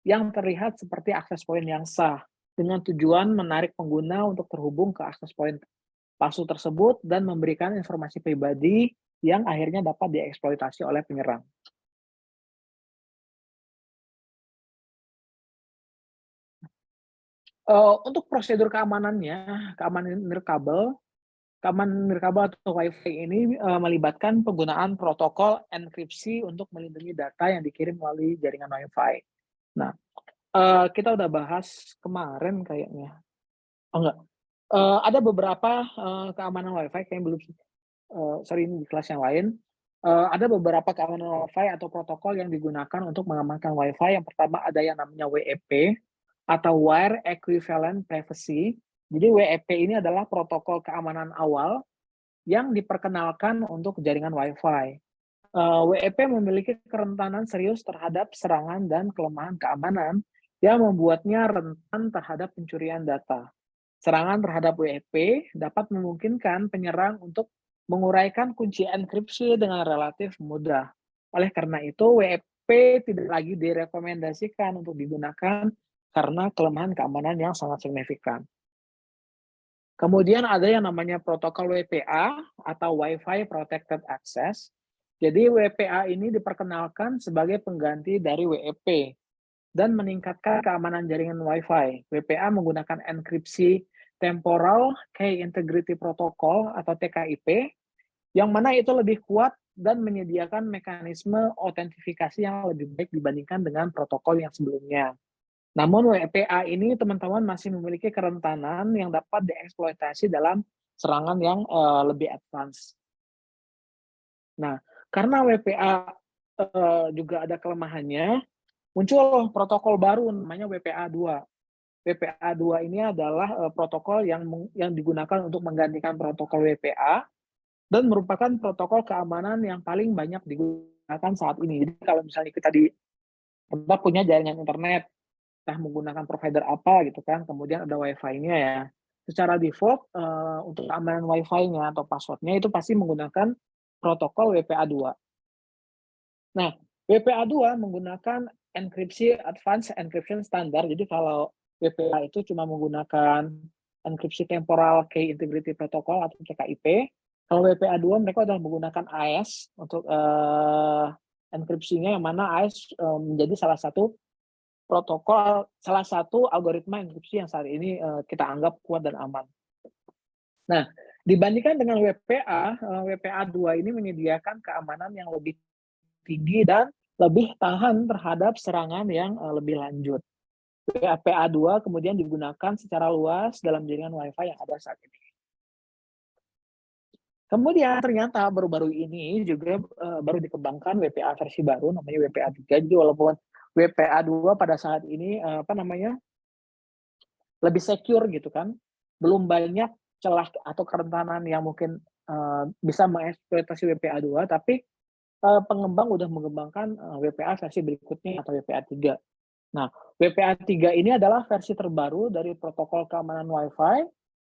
yang terlihat seperti akses point yang sah, dengan tujuan menarik pengguna untuk terhubung ke akses point palsu tersebut dan memberikan informasi pribadi yang akhirnya dapat dieksploitasi oleh penyerang. Untuk prosedur keamanan nirkabel atau WiFi ini, melibatkan penggunaan protokol enkripsi untuk melindungi data yang dikirim melalui jaringan WiFi. Nah, kita udah bahas kemarin kayaknya. Oh enggak, ada beberapa, keamanan WiFi kayaknya belum sorry ini di kelas yang lain. Ada beberapa keamanan WiFi atau protokol yang digunakan untuk mengamankan WiFi. Yang pertama ada yang namanya WEP atau Wire Equivalent Privacy. Jadi WEP ini adalah protokol keamanan awal yang diperkenalkan untuk jaringan WiFi. WEP memiliki kerentanan serius terhadap serangan dan kelemahan keamanan yang membuatnya rentan terhadap pencurian data. Serangan terhadap WEP dapat memungkinkan penyerang untuk menguraikan kunci enkripsi dengan relatif mudah. Oleh karena itu, WEP tidak lagi direkomendasikan untuk digunakan karena kelemahan keamanan yang sangat signifikan. Kemudian ada yang namanya protokol WPA atau Wi-Fi Protected Access. Jadi WPA ini diperkenalkan sebagai pengganti dari WEP dan meningkatkan keamanan jaringan Wi-Fi. WPA menggunakan enkripsi Temporal Key Integrity Protocol atau TKIP, yang mana itu lebih kuat dan menyediakan mekanisme autentifikasi yang lebih baik dibandingkan dengan protokol yang sebelumnya. Namun WPA ini teman-teman masih memiliki kerentanan yang dapat dieksploitasi dalam serangan yang lebih advance. Nah, karena WPA juga ada kelemahannya, muncul protokol baru namanya WPA 2. WPA 2 ini adalah protokol yang digunakan untuk menggantikan protokol WPA dan merupakan protokol keamanan yang paling banyak digunakan gunakan saat ini. Jadi kalau misalnya kita punya jaringan internet, entah menggunakan provider apa gitu kan, kemudian ada Wi-Fi-nya ya. Secara default, untuk keamanan Wi-Fi-nya atau password-nya itu pasti menggunakan protokol WPA2. Nah, WPA2 menggunakan enkripsi Advanced Encryption Standard. Jadi kalau WPA itu cuma menggunakan enkripsi Temporal Key Integrity Protocol atau TKIP. Kalau WPA2 mereka sudah menggunakan AES untuk enkripsinya, yang mana AES menjadi salah satu algoritma enkripsi yang saat ini kita anggap kuat dan aman. Nah, dibandingkan dengan WPA, WPA2 ini menyediakan keamanan yang lebih tinggi dan lebih tahan terhadap serangan yang lebih lanjut. WPA2 kemudian digunakan secara luas dalam jaringan Wi-Fi yang ada saat ini. Kemudian ternyata baru-baru ini juga baru dikembangkan WPA versi baru namanya WPA3. Jadi walaupun WPA2 pada saat ini lebih secure gitu kan, belum banyak celah atau kerentanan yang mungkin bisa mengeksploitasi WPA2, tapi pengembang udah mengembangkan WPA versi berikutnya atau WPA3. Nah, WPA3 ini adalah versi terbaru dari protokol keamanan Wi-Fi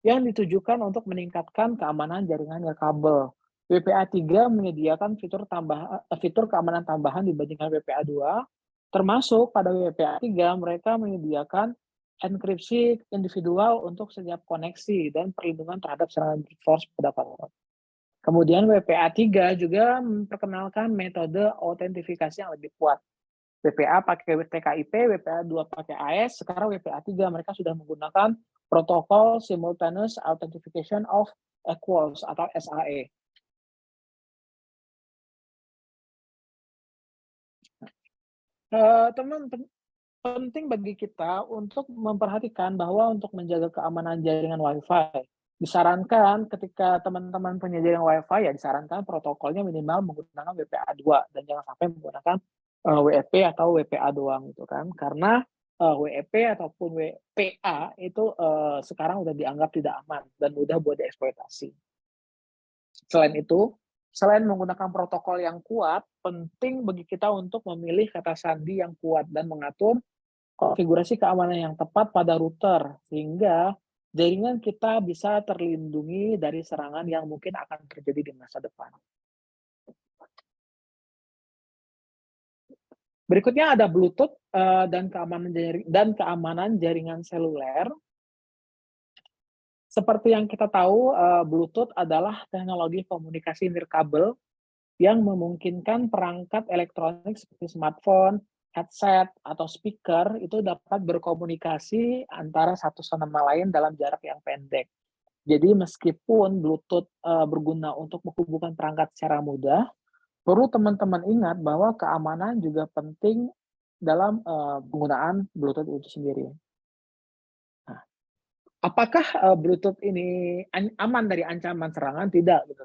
yang ditujukan untuk meningkatkan keamanan jaringan nirkabel. WPA3 menyediakan fitur keamanan tambahan dibandingkan WPA2, termasuk pada WPA3 mereka menyediakan enkripsi individual untuk setiap koneksi dan perlindungan terhadap serangan brute force pada password. Kemudian WPA3 juga memperkenalkan metode autentifikasi yang lebih kuat. WPA pakai TKIP, WPA2 pakai AES, sekarang WPA3 mereka sudah menggunakan protokol Simultaneous Authentication of Equals atau SAE. Teman, penting bagi kita untuk memperhatikan bahwa untuk menjaga keamanan jaringan Wi-Fi, disarankan ketika teman-teman punya jaringan Wi-Fi ya disarankan protokolnya minimal menggunakan WPA2 dan jangan sampai menggunakan WEP atau WPA doang gitu kan. Karena WEP ataupun WPA itu sekarang udah dianggap tidak aman dan mudah buat dieksploitasi. Selain itu, selain menggunakan protokol yang kuat, penting bagi kita untuk memilih kata sandi yang kuat dan mengatur konfigurasi keamanan yang tepat pada router, sehingga jaringan kita bisa terlindungi dari serangan yang mungkin akan terjadi di masa depan. Berikutnya ada Bluetooth dan keamanan jaringan seluler. Seperti yang kita tahu, Bluetooth adalah teknologi komunikasi nirkabel yang memungkinkan perangkat elektronik seperti smartphone, headset, atau speaker itu dapat berkomunikasi antara satu sama lain dalam jarak yang pendek. Jadi meskipun Bluetooth berguna untuk menghubungkan perangkat secara mudah, perlu teman-teman ingat bahwa keamanan juga penting dalam penggunaan Bluetooth itu sendiri. Nah, apakah Bluetooth ini aman dari ancaman serangan? Tidak, gitu.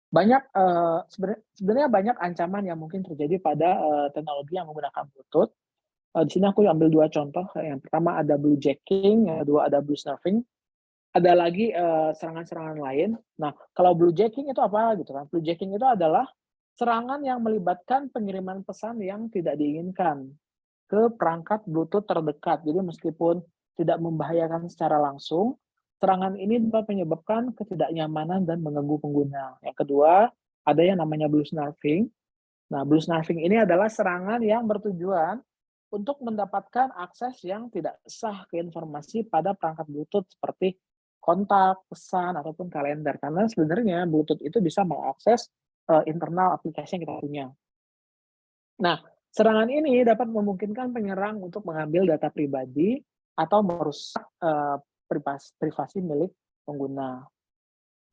Banyak sebenarnya banyak ancaman yang mungkin terjadi pada teknologi yang menggunakan Bluetooth. Di sini aku ambil 2 contoh. Yang pertama ada bluejacking, yang kedua ada bluesnuffing. Ada lagi serangan-serangan lain. Nah, kalau bluejacking itu apa gitu kan? Bluejacking itu adalah serangan yang melibatkan pengiriman pesan yang tidak diinginkan ke perangkat Bluetooth terdekat. Jadi meskipun tidak membahayakan secara langsung, serangan ini dapat menyebabkan ketidaknyamanan dan mengganggu pengguna. Yang kedua, ada yang namanya bluesnuffing. Nah, bluesnuffing ini adalah serangan yang bertujuan untuk mendapatkan akses yang tidak sah ke informasi pada perangkat Bluetooth seperti kontak, pesan, ataupun kalender. Karena sebenarnya Bluetooth itu bisa mengakses internal aplikasi yang kita punya. Nah, serangan ini dapat memungkinkan penyerang untuk mengambil data pribadi atau merusak privasi milik pengguna.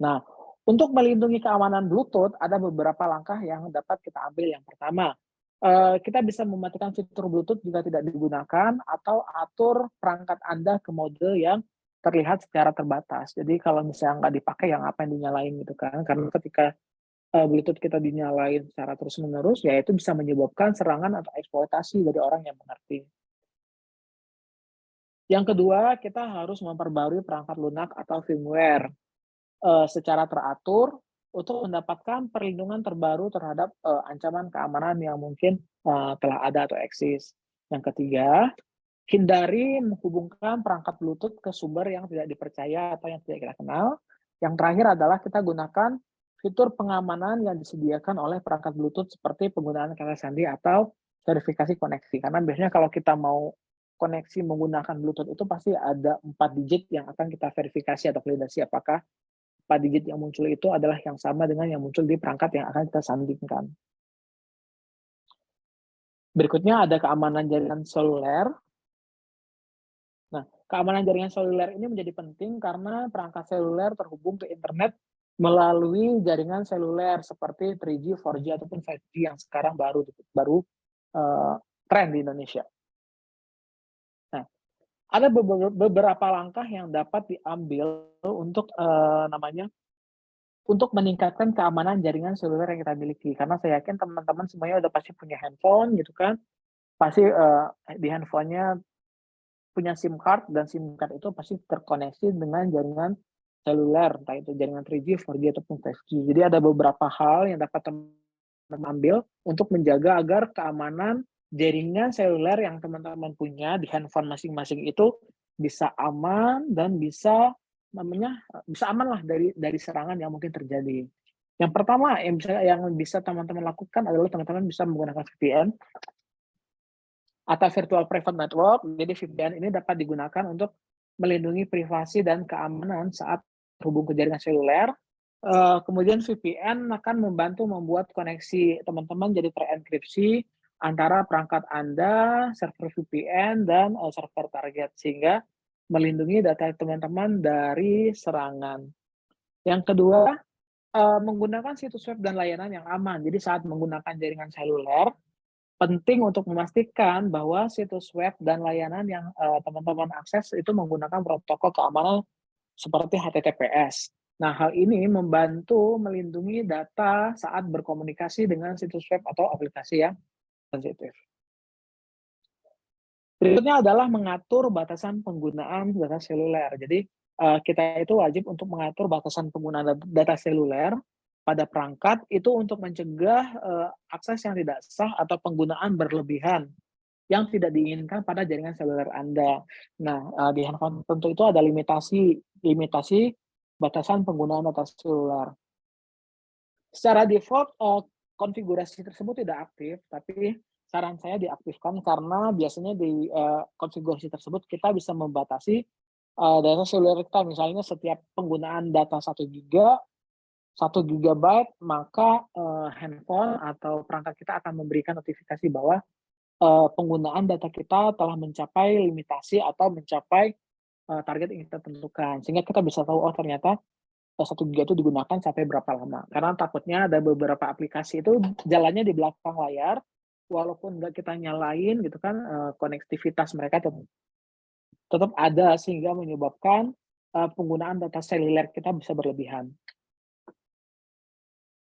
Nah, untuk melindungi keamanan Bluetooth, ada beberapa langkah yang dapat kita ambil. Yang pertama, kita bisa mematikan fitur Bluetooth jika tidak digunakan atau atur perangkat Anda ke mode yang terlihat secara terbatas. Jadi kalau misalnya nggak dipakai, ya ngapain dinyalain gitu kan. Karena ketika Bluetooth kita dinyalain secara terus-menerus, ya itu bisa menyebabkan serangan atau eksploitasi dari orang yang mengerti. Yang kedua, kita harus memperbarui perangkat lunak atau firmware secara teratur untuk mendapatkan perlindungan terbaru terhadap, ancaman keamanan yang mungkin, telah ada atau eksis. Yang ketiga, hindari menghubungkan perangkat Bluetooth ke sumber yang tidak dipercaya atau yang tidak kita kenal. Yang terakhir adalah kita gunakan fitur pengamanan yang disediakan oleh perangkat Bluetooth seperti penggunaan kata sandi atau verifikasi koneksi. Karena biasanya kalau kita mau koneksi menggunakan Bluetooth itu pasti ada 4 digit yang akan kita verifikasi atau validasi apakah 4 digit yang muncul itu adalah yang sama dengan yang muncul di perangkat yang akan kita sandingkan. Berikutnya ada keamanan jaringan seluler. Nah, keamanan jaringan seluler ini menjadi penting karena perangkat seluler terhubung ke internet melalui jaringan seluler seperti 3G, 4G ataupun 5G yang sekarang baru tren di Indonesia. Nah, ada beberapa langkah yang dapat diambil untuk untuk meningkatkan keamanan jaringan seluler yang kita miliki. Karena saya yakin teman-teman semuanya udah pasti punya handphone gitu kan. Pasti di handphonenya punya SIM card dan SIM card itu pasti terkoneksi dengan jaringan seluler, entah itu jaringan 3G, 4G ataupun 5G. Jadi ada beberapa hal yang dapat teman-teman ambil untuk menjaga agar keamanan jaringan seluler yang teman-teman punya di handphone masing-masing itu bisa aman dan bisa bisa aman lah dari serangan yang mungkin terjadi. Yang pertama yang bisa teman-teman lakukan adalah teman-teman bisa menggunakan VPN atau virtual private network. Jadi VPN ini dapat digunakan untuk melindungi privasi dan keamanan saat terhubung ke jaringan seluler. Kemudian VPN akan membantu membuat koneksi teman-teman jadi terenkripsi antara perangkat Anda, server VPN, dan server target, sehingga melindungi data teman-teman dari serangan. Yang kedua, menggunakan situs web dan layanan yang aman. Jadi saat menggunakan jaringan seluler, penting untuk memastikan bahwa situs web dan layanan yang teman-teman akses itu menggunakan protokol keamanan seperti HTTPS. Nah, hal ini membantu melindungi data saat berkomunikasi dengan situs web atau aplikasi yang sensitif. Berikutnya adalah mengatur batasan penggunaan data seluler. Jadi, kita itu wajib untuk mengatur batasan penggunaan data seluler pada perangkat itu untuk mencegah akses yang tidak sah atau penggunaan berlebihan yang tidak diinginkan pada jaringan seluler Anda. Nah, di handphone tentu itu ada limitasi limitasi batasan penggunaan data seluler. Secara default, konfigurasi tersebut tidak aktif, tapi saran saya diaktifkan karena biasanya di konfigurasi tersebut kita bisa membatasi data seluler kita. Misalnya setiap penggunaan data 1 giga, 1 gigabyte, maka handphone atau perangkat kita akan memberikan notifikasi bahwa penggunaan data kita telah mencapai limitasi atau mencapai target yang kita tentukan. Sehingga kita bisa tahu, oh ternyata 1 giga itu digunakan sampai berapa lama. Karena takutnya ada beberapa aplikasi itu jalannya di belakang layar, walaupun nggak kita nyalain gitu kan, konektivitas mereka tetap ada sehingga menyebabkan penggunaan data seluler kita bisa berlebihan.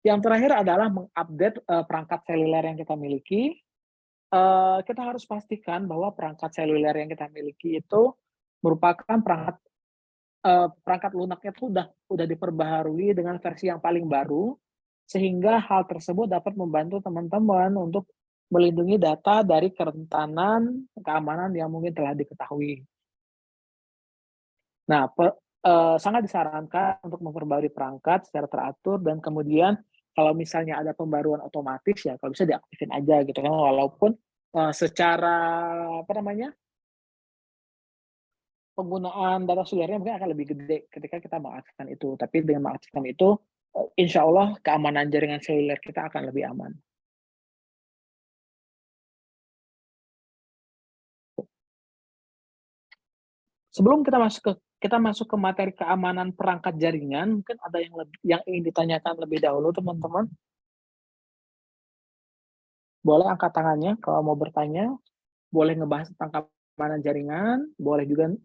Yang terakhir adalah mengupdate perangkat seluler yang kita miliki. Kita harus pastikan bahwa perangkat seluler yang kita miliki itu merupakan perangkat lunaknya itu udah diperbaharui dengan versi yang paling baru, sehingga hal tersebut dapat membantu teman-teman untuk melindungi data dari kerentanan keamanan yang mungkin telah diketahui. Nah, sangat disarankan untuk memperbarui perangkat secara teratur dan kemudian kalau misalnya ada pembaruan otomatis ya kalau bisa diaktifin aja gitu kan, walaupun, secara apa namanya, penggunaan data selulernya mungkin akan lebih gede ketika kita mengaktifkan itu. Tapi dengan mengaktifkan itu, insya Allah keamanan jaringan seluler kita akan lebih aman. Sebelum kita masuk ke materi keamanan perangkat jaringan, mungkin ada yang ingin ditanyakan lebih dahulu teman-teman? Boleh angkat tangannya kalau mau bertanya, boleh ngebahas tentang keamanan jaringan, boleh juga,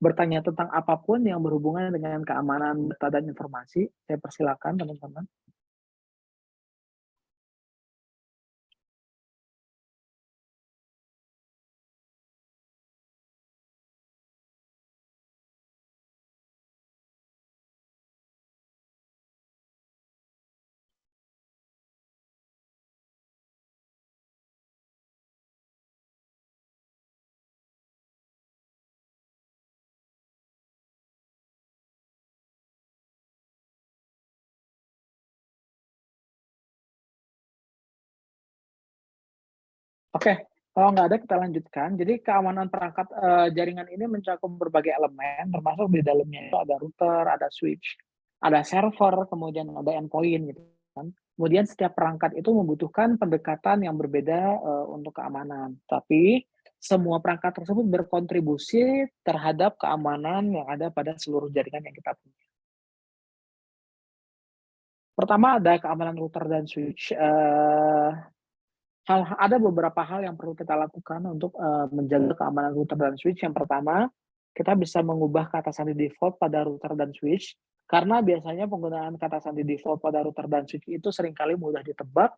bertanya tentang apapun yang berhubungan dengan keamanan data dan informasi, saya persilakan teman-teman. Oke, kalau nggak ada kita lanjutkan. Jadi keamanan perangkat jaringan ini mencakup berbagai elemen, termasuk di dalamnya itu ada router, ada switch, ada server, kemudian ada endpoint gitu kan. Kemudian setiap perangkat itu membutuhkan pendekatan yang berbeda untuk keamanan. Tapi semua perangkat tersebut berkontribusi terhadap keamanan yang ada pada seluruh jaringan yang kita punya. Pertama ada keamanan router dan switch. Ada beberapa hal yang perlu kita lakukan untuk, menjaga keamanan router dan switch. Yang pertama, kita bisa mengubah kata sandi default pada router dan switch, karena biasanya penggunaan kata sandi default pada router dan switch itu seringkali mudah ditebak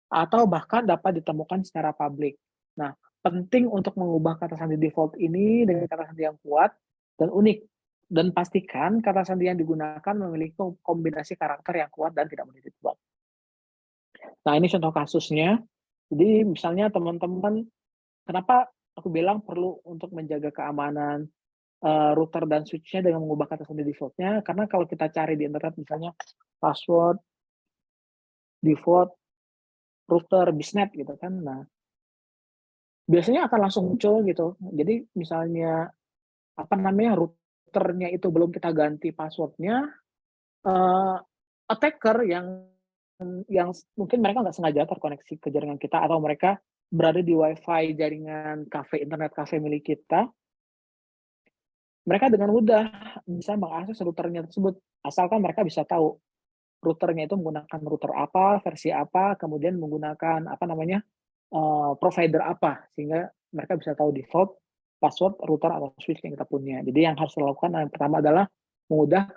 atau bahkan dapat ditemukan secara publik. Nah, penting untuk mengubah kata sandi default ini dengan kata sandi yang kuat dan unik, dan pastikan kata sandi yang digunakan memiliki kombinasi karakter yang kuat dan tidak mudah ditebak. Nah, ini contoh kasusnya. Jadi misalnya teman-teman, kenapa aku bilang perlu untuk menjaga keamanan, router dan switch-nya dengan mengubah kata sandi default-nya, karena kalau kita cari di internet misalnya password, default, router, bisnet gitu kan, nah biasanya akan langsung muncul gitu. Jadi misalnya, apa namanya, routernya itu belum kita ganti password-nya, eee, attacker yang mungkin mereka nggak sengaja terkoneksi ke jaringan kita atau mereka berada di WiFi jaringan kafe, internet kafe milik kita, mereka dengan mudah bisa mengakses routernya tersebut, asalkan mereka bisa tahu routernya itu menggunakan router apa, versi apa, kemudian menggunakan apa namanya, provider apa, sehingga mereka bisa tahu default password router atau switch yang kita punya. Jadi yang harus dilakukan yang pertama adalah mengubah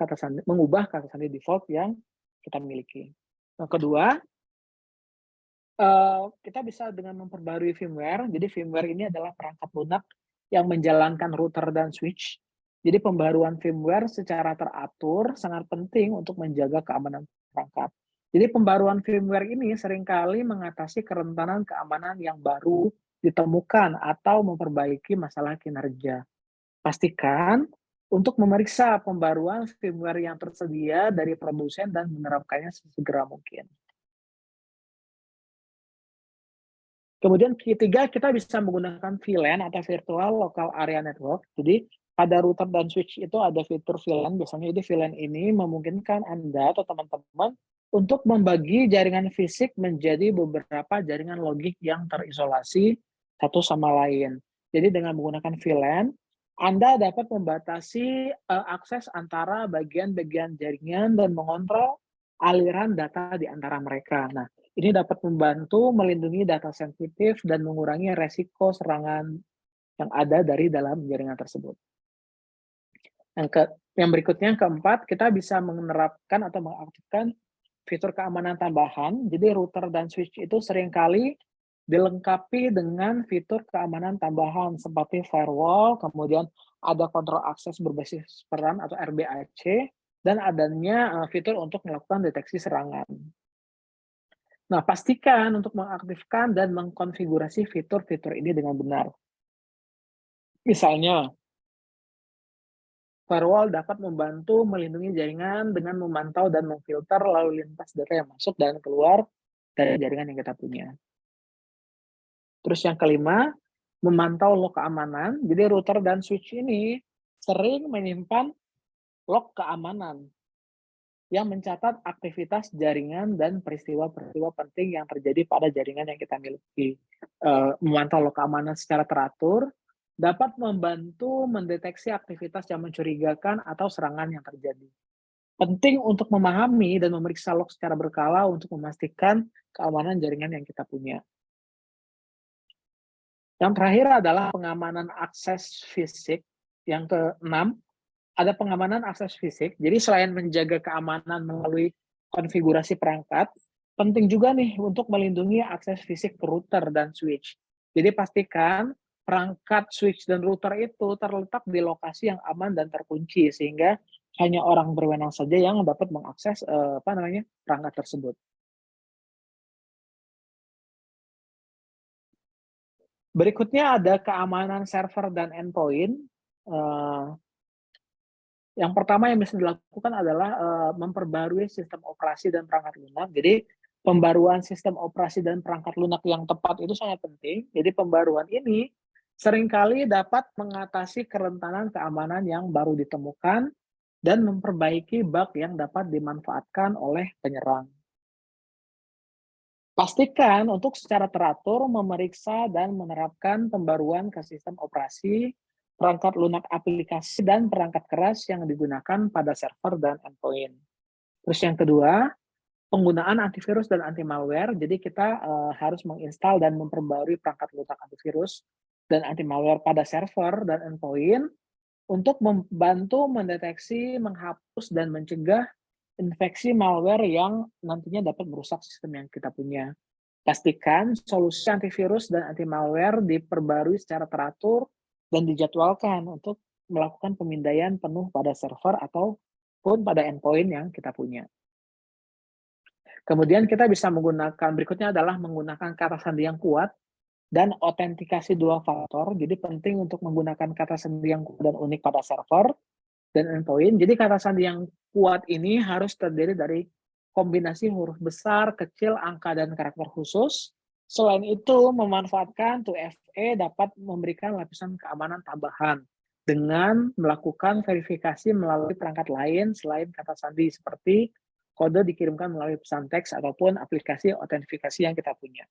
kata sandi default yang kita miliki. Yang kedua, kita bisa dengan memperbarui firmware. Jadi firmware ini adalah perangkat lunak yang menjalankan router dan switch. Jadi pembaruan firmware secara teratur sangat penting untuk menjaga keamanan perangkat. Jadi pembaruan firmware ini seringkali mengatasi kerentanan keamanan yang baru ditemukan atau memperbaiki masalah kinerja. Pastikan untuk memeriksa pembaruan firmware yang tersedia dari produsen dan menerapkannya sesegera mungkin. Kemudian ketiga, kita bisa menggunakan VLAN atau Virtual Local Area Network. Jadi pada router dan switch itu ada fitur VLAN biasanya. Jadi VLAN ini memungkinkan Anda atau teman-teman untuk membagi jaringan fisik menjadi beberapa jaringan logik yang terisolasi satu sama lain. Jadi dengan menggunakan VLAN, Anda dapat membatasi akses antara bagian-bagian jaringan dan mengontrol aliran data di antara mereka. Nah, ini dapat membantu melindungi data sensitif dan mengurangi resiko serangan yang ada dari dalam jaringan tersebut. Yang ke yang berikutnya, yang keempat, kita bisa menerapkan atau mengaktifkan fitur keamanan tambahan. Jadi router dan switch itu seringkali dilengkapi dengan fitur keamanan tambahan seperti firewall, kemudian ada kontrol akses berbasis peran atau RBAC, dan adanya fitur untuk melakukan deteksi serangan. Nah, pastikan untuk mengaktifkan dan mengkonfigurasi fitur-fitur ini dengan benar. Misalnya, firewall dapat membantu melindungi jaringan dengan memantau dan memfilter lalu lintas data yang masuk dan keluar dari jaringan yang kita punya. Terus yang kelima, memantau log keamanan. Jadi router dan switch ini sering menyimpan log keamanan yang mencatat aktivitas jaringan dan peristiwa-peristiwa penting yang terjadi pada jaringan yang kita miliki. Memantau log keamanan secara teratur dapat membantu mendeteksi aktivitas yang mencurigakan atau serangan yang terjadi. Penting untuk memahami dan memeriksa log secara berkala untuk memastikan keamanan jaringan yang kita punya. Yang terakhir adalah pengamanan akses fisik. Yang keenam, ada pengamanan akses fisik. Jadi selain menjaga keamanan melalui konfigurasi perangkat, penting juga nih untuk melindungi akses fisik ke router dan switch. Jadi pastikan perangkat switch dan router itu terletak di lokasi yang aman dan terkunci sehingga hanya orang berwenang saja yang dapat mengakses perangkat tersebut. Berikutnya ada keamanan server dan endpoint. Eh, yang pertama yang bisa dilakukan adalah memperbarui sistem operasi dan perangkat lunak. Jadi Pembaruan sistem operasi dan perangkat lunak yang tepat itu sangat penting. Jadi pembaruan ini seringkali dapat mengatasi kerentanan keamanan yang baru ditemukan dan memperbaiki bug yang dapat dimanfaatkan oleh penyerang. Pastikan untuk secara teratur memeriksa dan menerapkan pembaruan ke sistem operasi, perangkat lunak aplikasi, dan perangkat keras yang digunakan pada server dan endpoint. Terus yang kedua, penggunaan antivirus dan anti malware. Jadi kita harus menginstal dan memperbarui perangkat lunak antivirus dan anti malware pada server dan endpoint untuk membantu mendeteksi, menghapus, dan mencegah infeksi malware yang nantinya dapat merusak sistem yang kita punya. Pastikan solusi antivirus dan anti malware diperbarui secara teratur dan dijadwalkan untuk melakukan pemindaian penuh pada server ataupun pada endpoint yang kita punya. Kemudian kita bisa menggunakan, berikutnya adalah menggunakan kata sandi yang kuat dan autentikasi dua faktor. Jadi penting untuk menggunakan kata sandi yang kuat dan unik pada server dan endpoint. Jadi kata sandi yang kuat ini harus terdiri dari kombinasi huruf besar, kecil, angka, dan karakter khusus. Selain itu, memanfaatkan 2FA dapat memberikan lapisan keamanan tambahan dengan melakukan verifikasi melalui perangkat lain selain kata sandi seperti kode dikirimkan melalui pesan teks ataupun aplikasi autentifikasi yang kita punya.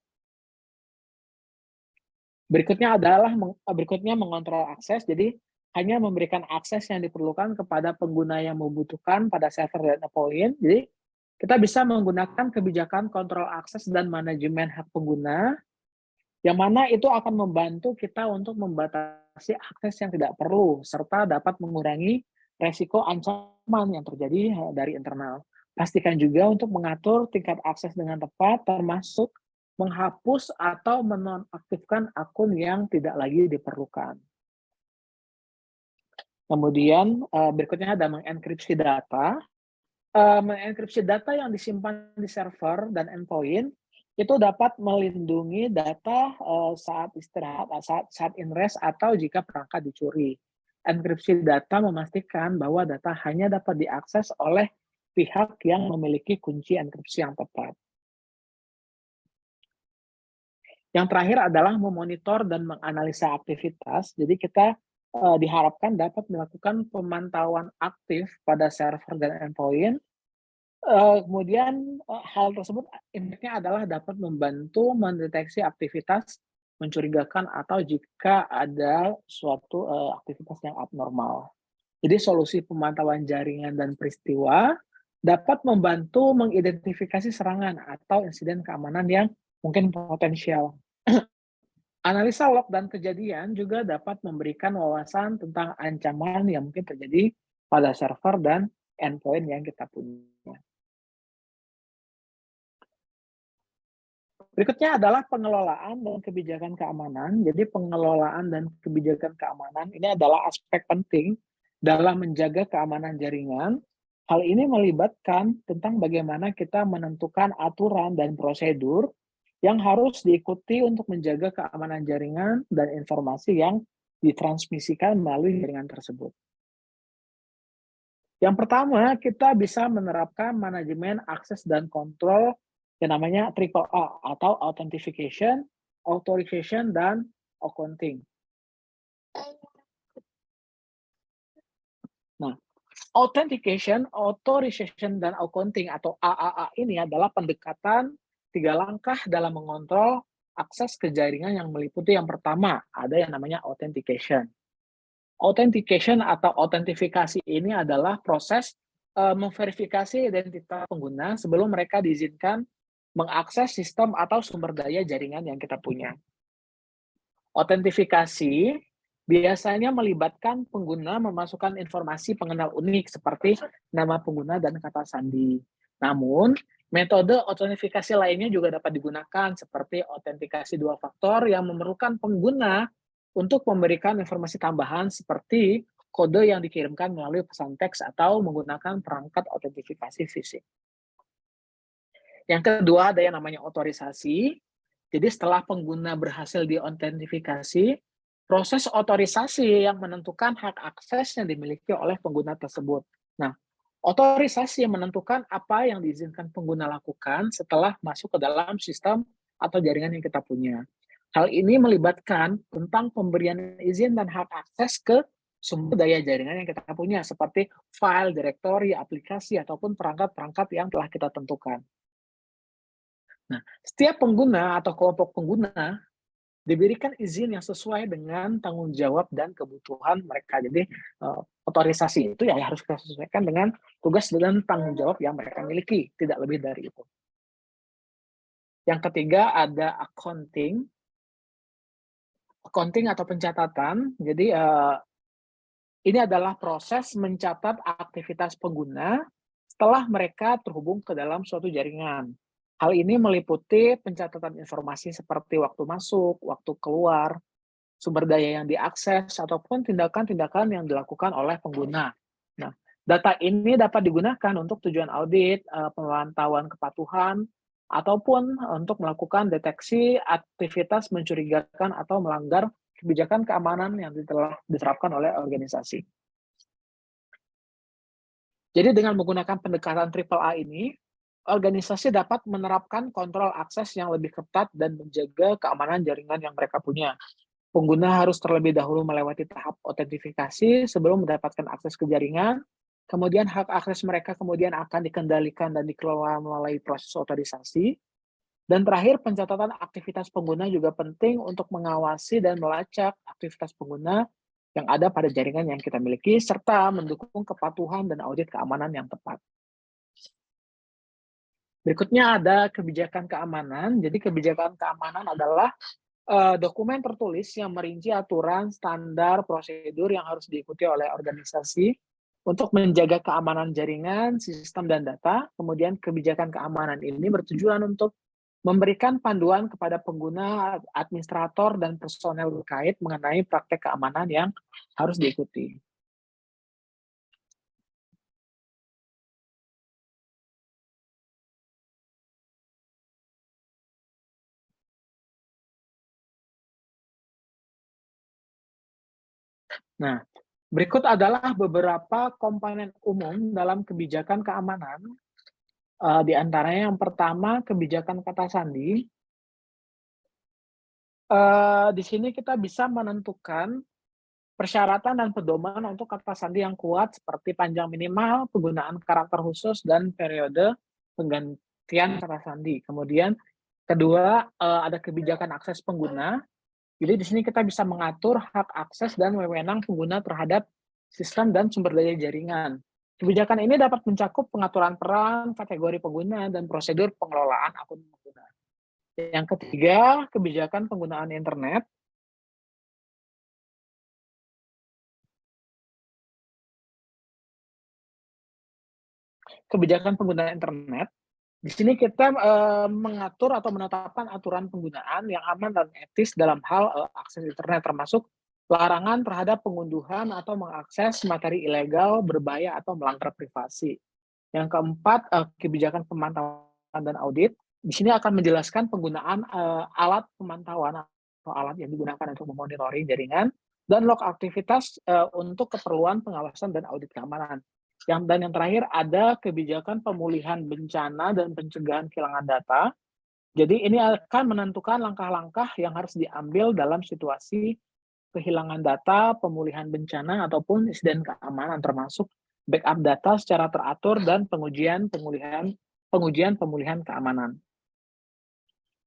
Berikutnya mengontrol akses. Jadi hanya memberikan akses yang diperlukan kepada pengguna yang membutuhkan pada server dan endpoint. Jadi kita bisa menggunakan kebijakan kontrol akses dan manajemen hak pengguna, yang mana itu akan membantu kita untuk membatasi akses yang tidak perlu, serta dapat mengurangi resiko ancaman yang terjadi dari internal. Pastikan juga untuk mengatur tingkat akses dengan tepat, termasuk menghapus atau menonaktifkan akun yang tidak lagi diperlukan. Kemudian berikutnya ada mengenkripsi data. Mengenkripsi data yang disimpan di server dan endpoint itu dapat melindungi data saat istirahat, saat in-rest, atau jika perangkat dicuri. Enkripsi data memastikan bahwa data hanya dapat diakses oleh pihak yang memiliki kunci enkripsi yang tepat. Yang terakhir adalah memonitor dan menganalisa aktivitas. Jadi kita diharapkan dapat melakukan pemantauan aktif pada server dan endpoint. Kemudian hal tersebut impact-nya adalah dapat membantu mendeteksi aktivitas mencurigakan atau jika ada suatu aktivitas yang abnormal. Jadi solusi pemantauan jaringan dan peristiwa dapat membantu mengidentifikasi serangan atau insiden keamanan yang mungkin potensial. Analisa log dan kejadian juga dapat memberikan wawasan tentang ancaman yang mungkin terjadi pada server dan endpoint yang kita punya. Berikutnya adalah pengelolaan dan kebijakan keamanan. Jadi pengelolaan dan kebijakan keamanan ini adalah aspek penting dalam menjaga keamanan jaringan. Hal ini melibatkan tentang bagaimana kita menentukan aturan dan prosedur yang harus diikuti untuk menjaga keamanan jaringan dan informasi yang ditransmisikan melalui jaringan tersebut. Yang pertama, kita bisa menerapkan manajemen akses dan kontrol yang namanya triple A atau authentication, authorization, dan accounting. Nah, authentication, authorization, dan accounting atau AAA ini adalah pendekatan 3 langkah dalam mengontrol akses ke jaringan yang meliputi yang pertama, ada yang namanya authentication. Authentication atau autentifikasi ini adalah proses memverifikasi identitas pengguna sebelum mereka diizinkan mengakses sistem atau sumber daya jaringan yang kita punya. Autentifikasi biasanya melibatkan pengguna memasukkan informasi pengenal unik seperti nama pengguna dan kata sandi. Namun, metode autentifikasi lainnya juga dapat digunakan seperti autentikasi dua faktor yang memerlukan pengguna untuk memberikan informasi tambahan seperti kode yang dikirimkan melalui pesan teks atau menggunakan perangkat autentifikasi fisik. Yang kedua ada yang namanya otorisasi. Jadi setelah pengguna berhasil diautentifikasi, proses otorisasi yang menentukan hak akses yang dimiliki oleh pengguna tersebut. Nah, Otorisasi yang menentukan apa yang diizinkan pengguna lakukan setelah masuk ke dalam sistem atau jaringan yang kita punya. Hal ini melibatkan tentang pemberian izin dan hak akses ke sumber daya jaringan yang kita punya, seperti file, direktori, aplikasi, ataupun perangkat-perangkat yang telah kita tentukan. Nah, setiap pengguna atau kelompok pengguna diberikan izin yang sesuai dengan tanggung jawab dan kebutuhan mereka. Jadi, otorisasi itu ya harus kita sesuaikan dengan tugas dan tanggung jawab yang mereka miliki, tidak lebih dari itu. Yang ketiga ada accounting. Accounting atau pencatatan. Jadi, ini adalah proses mencatat aktivitas pengguna setelah mereka terhubung ke dalam suatu jaringan. Hal ini meliputi pencatatan informasi seperti waktu masuk, waktu keluar, sumber daya yang diakses, ataupun tindakan-tindakan yang dilakukan oleh pengguna. Nah, data ini dapat digunakan untuk tujuan audit, pemantauan kepatuhan, ataupun untuk melakukan deteksi aktivitas mencurigakan atau melanggar kebijakan keamanan yang telah diterapkan oleh organisasi. Jadi dengan menggunakan pendekatan triple A ini, organisasi dapat menerapkan kontrol akses yang lebih ketat dan menjaga keamanan jaringan yang mereka punya. Pengguna harus terlebih dahulu melewati tahap autentifikasi sebelum mendapatkan akses ke jaringan. Kemudian hak akses mereka kemudian akan dikendalikan dan dikelola melalui proses otorisasi. Dan terakhir, pencatatan aktivitas pengguna juga penting untuk mengawasi dan melacak aktivitas pengguna yang ada pada jaringan yang kita miliki, serta mendukung kepatuhan dan audit keamanan yang tepat. Berikutnya ada kebijakan keamanan. Jadi kebijakan keamanan adalah dokumen tertulis yang merinci aturan, standar, prosedur yang harus diikuti oleh organisasi untuk menjaga keamanan jaringan, sistem, dan data. Kemudian kebijakan keamanan ini bertujuan untuk memberikan panduan kepada pengguna, administrator, dan personel terkait mengenai praktek keamanan yang harus diikuti. Nah, berikut adalah beberapa komponen umum dalam kebijakan keamanan. Di antaranya yang pertama, kebijakan kata sandi. Di sini kita bisa menentukan persyaratan dan pedoman untuk kata sandi yang kuat seperti panjang minimal, penggunaan karakter khusus, dan periode penggantian kata sandi. Kemudian kedua, ada kebijakan akses pengguna. Jadi di sini kita bisa mengatur hak akses dan wewenang pengguna terhadap sistem dan sumber daya jaringan. Kebijakan ini dapat mencakup pengaturan peran, kategori pengguna, dan prosedur pengelolaan akun pengguna. Yang ketiga, kebijakan penggunaan internet. Kebijakan penggunaan internet, di sini kita mengatur atau menetapkan aturan penggunaan yang aman dan etis dalam hal akses internet, termasuk larangan terhadap pengunduhan atau mengakses materi ilegal, berbahaya, atau melanggar privasi. Yang keempat, kebijakan pemantauan dan audit. Di sini akan menjelaskan penggunaan alat pemantauan atau alat yang digunakan untuk memonitoring jaringan dan log aktivitas untuk keperluan pengawasan dan audit keamanan. Dan yang terakhir ada kebijakan pemulihan bencana dan pencegahan kehilangan data. Jadi ini akan menentukan langkah-langkah yang harus diambil dalam situasi kehilangan data, pemulihan bencana, ataupun insiden keamanan, termasuk backup data secara teratur dan pengujian pemulihan keamanan.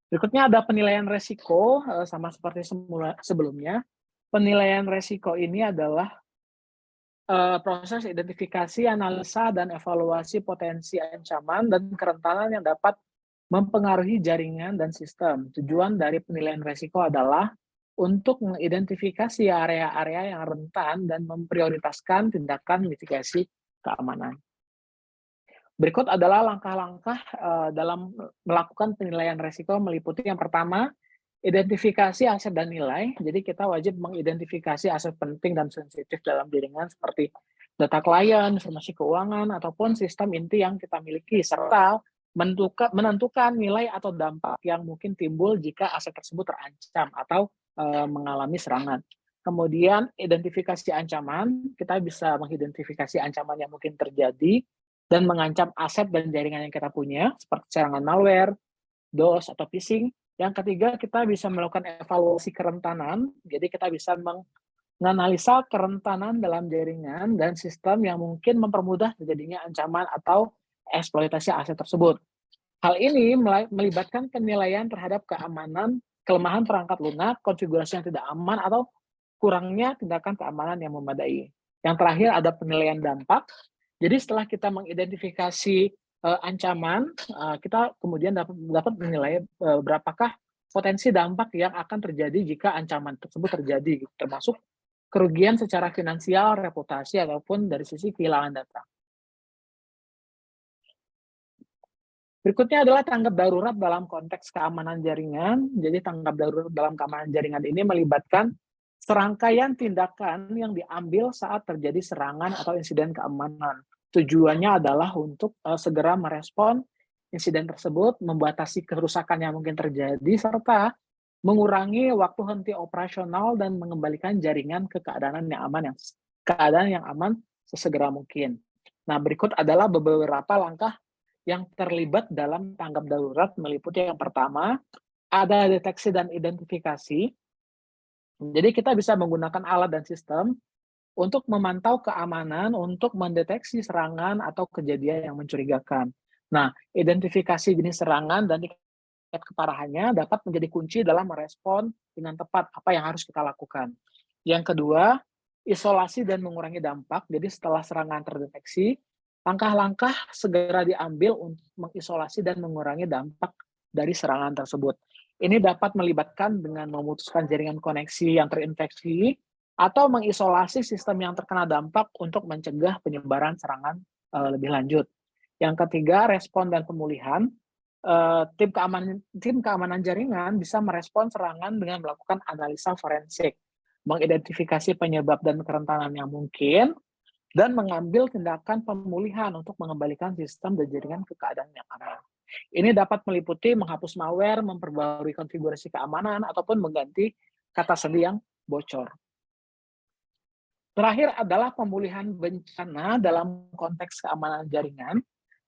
Berikutnya ada penilaian resiko, sama seperti sebelumnya. Penilaian resiko ini adalah proses identifikasi, analisa, dan evaluasi potensi ancaman dan kerentanan yang dapat mempengaruhi jaringan dan sistem. Tujuan dari penilaian risiko adalah untuk mengidentifikasi area-area yang rentan dan memprioritaskan tindakan mitigasi keamanan. Berikut adalah langkah-langkah dalam melakukan penilaian risiko meliputi yang pertama, identifikasi aset dan nilai. Jadi kita wajib mengidentifikasi aset penting dan sensitif dalam jaringan seperti data klien, informasi keuangan, ataupun sistem inti yang kita miliki, serta menentukan nilai atau dampak yang mungkin timbul jika aset tersebut terancam atau mengalami serangan. Kemudian identifikasi ancaman, kita bisa mengidentifikasi ancaman yang mungkin terjadi dan mengancam aset dan jaringan yang kita punya, seperti serangan malware, DOS, atau phishing. Yang ketiga, kita bisa melakukan evaluasi kerentanan, jadi kita bisa menganalisa kerentanan dalam jaringan dan sistem yang mungkin mempermudah terjadinya ancaman atau eksploitasi aset tersebut. Hal ini melibatkan penilaian terhadap keamanan, kelemahan perangkat lunak, konfigurasi yang tidak aman, atau kurangnya tindakan keamanan yang memadai. Yang terakhir ada penilaian dampak. Jadi setelah kita mengidentifikasi ancaman, kita kemudian dapat menilai berapakah potensi dampak yang akan terjadi jika ancaman tersebut terjadi, termasuk kerugian secara finansial, reputasi, ataupun dari sisi kehilangan data. Berikutnya adalah tanggap darurat dalam konteks keamanan jaringan. Jadi tanggap darurat dalam keamanan jaringan ini melibatkan serangkaian tindakan yang diambil saat terjadi serangan atau insiden keamanan. Tujuannya adalah untuk segera merespon insiden tersebut, membatasi kerusakan yang mungkin terjadi, serta mengurangi waktu henti operasional dan mengembalikan jaringan ke keadaan yang aman sesegera mungkin. Nah, berikut adalah beberapa langkah yang terlibat dalam tanggap darurat, meliputi yang pertama, ada deteksi dan identifikasi. Jadi kita bisa menggunakan alat dan sistem untuk memantau keamanan, untuk mendeteksi serangan atau kejadian yang mencurigakan. Nah, identifikasi jenis serangan dan tingkat keparahannya dapat menjadi kunci dalam merespon dengan tepat apa yang harus kita lakukan. Yang kedua, isolasi dan mengurangi dampak. Jadi setelah serangan terdeteksi, langkah-langkah segera diambil untuk mengisolasi dan mengurangi dampak dari serangan tersebut. Ini dapat melibatkan dengan memutuskan jaringan koneksi yang terinfeksi atau mengisolasi sistem yang terkena dampak untuk mencegah penyebaran serangan lebih lanjut. Yang ketiga, respon dan pemulihan. Tim keamanan jaringan bisa merespon serangan dengan melakukan analisa forensik, mengidentifikasi penyebab dan kerentanan yang mungkin, dan mengambil tindakan pemulihan untuk mengembalikan sistem dan jaringan ke keadaan yang aman. Ini dapat meliputi menghapus malware, memperbarui konfigurasi keamanan, ataupun mengganti kata sandi yang bocor. Terakhir adalah pemulihan bencana dalam konteks keamanan jaringan.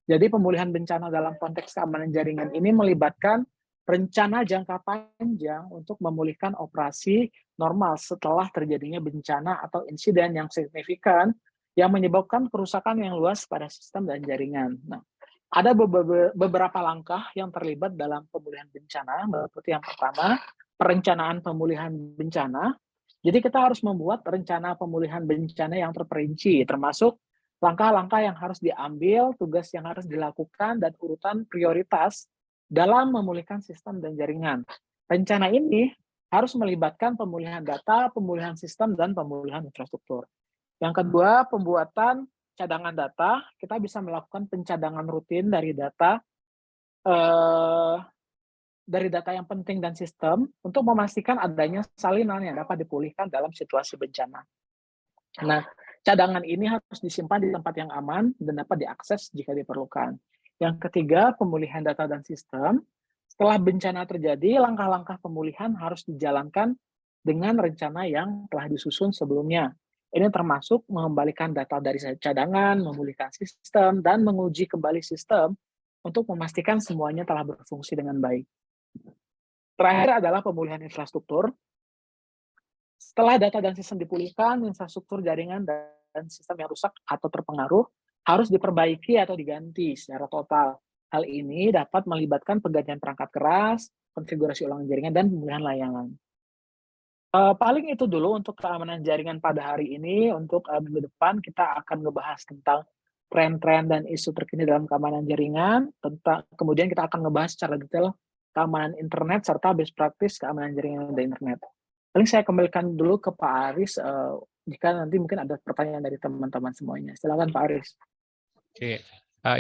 Jadi pemulihan bencana dalam konteks keamanan jaringan ini melibatkan rencana jangka panjang untuk memulihkan operasi normal setelah terjadinya bencana atau insiden yang signifikan yang menyebabkan kerusakan yang luas pada sistem dan jaringan. Nah, ada beberapa langkah yang terlibat dalam pemulihan bencana, seperti yang pertama, perencanaan pemulihan bencana. Jadi kita harus membuat rencana pemulihan bencana yang terperinci, termasuk langkah-langkah yang harus diambil, tugas yang harus dilakukan, dan urutan prioritas dalam memulihkan sistem dan jaringan. Rencana ini harus melibatkan pemulihan data, pemulihan sistem, dan pemulihan infrastruktur. Yang kedua, pembuatan cadangan data. Kita bisa melakukan pencadangan rutin dari data yang penting dan sistem untuk memastikan adanya salinan yang dapat dipulihkan dalam situasi bencana. Nah, cadangan ini harus disimpan di tempat yang aman dan dapat diakses jika diperlukan. Yang ketiga, pemulihan data dan sistem. Setelah bencana terjadi, langkah-langkah pemulihan harus dijalankan dengan rencana yang telah disusun sebelumnya. Ini termasuk mengembalikan data dari cadangan, memulihkan sistem, dan menguji kembali sistem untuk memastikan semuanya telah berfungsi dengan baik. Terakhir adalah pemulihan infrastruktur. Setelah data dan sistem dipulihkan, infrastruktur jaringan dan sistem yang rusak atau terpengaruh harus diperbaiki atau diganti secara total. Hal ini dapat melibatkan penggantian perangkat keras, konfigurasi ulang jaringan, dan pemulihan layanan. Paling itu dulu untuk keamanan jaringan pada hari ini. Untuk minggu depan kita akan ngebahas tentang tren-tren dan isu terkini dalam keamanan jaringan. Kemudian kita akan ngebahas secara detail keamanan internet serta best practice keamanan jaringan dan internet. Paling saya kembalikan dulu ke Pak Aris, jika nanti mungkin ada pertanyaan dari teman-teman semuanya. Silakan Pak Aris. Oke,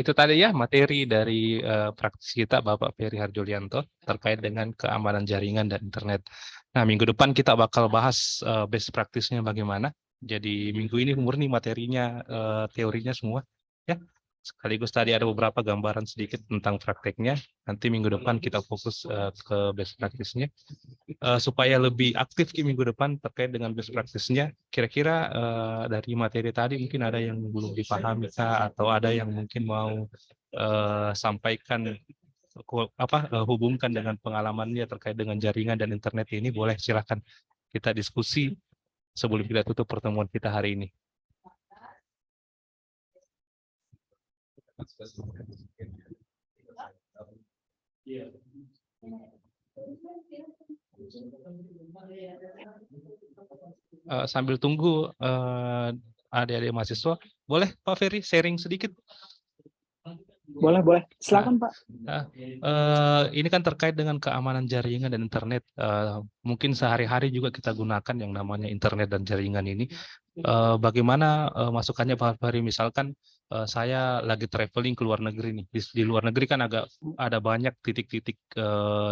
itu tadi ya materi dari praktisi kita Bapak Ferry Harjolianto terkait dengan keamanan jaringan dan internet. Nah, minggu depan kita bakal bahas best practice-nya bagaimana. Jadi minggu ini murni materinya, teorinya semua. Ya, sekaligus tadi ada beberapa gambaran sedikit tentang prakteknya. Nanti minggu depan kita fokus ke best practice-nya. Supaya lebih aktif di minggu depan terkait dengan best practice-nya. Kira-kira dari materi tadi mungkin ada yang belum dipahami atau ada yang mungkin mau sampaikan hubungkan dengan pengalamannya terkait dengan jaringan dan internet ini, boleh silakan kita diskusi sebelum kita tutup pertemuan kita hari ini. Sambil tunggu adik-adik mahasiswa, boleh Pak Ferry sharing sedikit? Boleh. Silakan Pak. Ini kan terkait dengan keamanan jaringan dan internet. Mungkin sehari-hari juga kita gunakan yang namanya internet dan jaringan ini. Bagaimana masukannya Pak Ferry? Misalkan saya lagi traveling ke luar negeri nih. Di luar negeri kan ada banyak titik-titik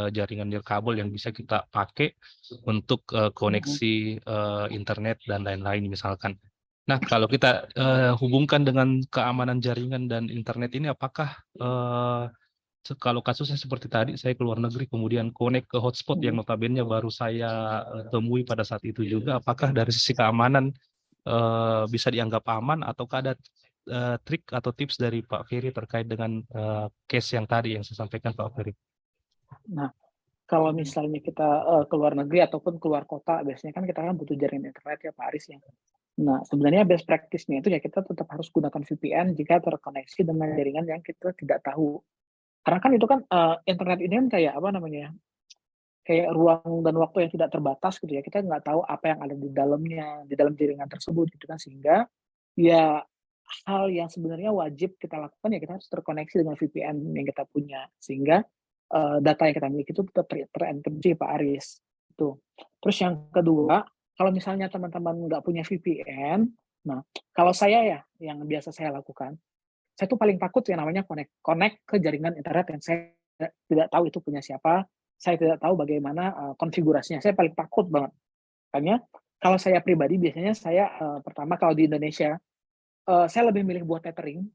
jaringan nirkabel yang bisa kita pakai untuk koneksi internet dan lain-lain misalkan. Nah, kalau kita hubungkan dengan keamanan jaringan dan internet ini, apakah kalau kasusnya seperti tadi, saya ke luar negeri, kemudian connect ke hotspot yang notabene baru saya temui pada saat itu juga, apakah dari sisi keamanan bisa dianggap aman, ataukah ada trik atau tips dari Pak Ferry terkait dengan case yang tadi yang saya sampaikan Pak Ferry? Nah, kalau misalnya kita ke luar negeri ataupun keluar kota, biasanya kan kita butuh jaringan internet ya Pak Aris ya. Nah, sebenarnya best practice-nya itu ya kita tetap harus gunakan VPN jika terkoneksi dengan jaringan yang kita tidak tahu. Karena kan itu kan internet ini kan kayak apa namanya, kayak ruang dan waktu yang tidak terbatas gitu ya. Kita nggak tahu apa yang ada di dalamnya, di dalam jaringan tersebut gitu kan. Sehingga ya hal yang sebenarnya wajib kita lakukan ya kita harus terkoneksi dengan VPN yang kita punya. Sehingga data yang kita miliki itu tetap terenkripsi Pak Aris. Itu. Terus yang kedua, kalau misalnya teman-teman nggak punya VPN, nah kalau saya ya yang biasa saya lakukan, saya tuh paling takut yang namanya connect ke jaringan internet yang saya tidak tahu itu punya siapa, saya tidak tahu bagaimana konfigurasinya, saya paling takut banget. Makanya kalau saya pribadi biasanya saya pertama kalau di Indonesia, saya lebih milih buat tethering.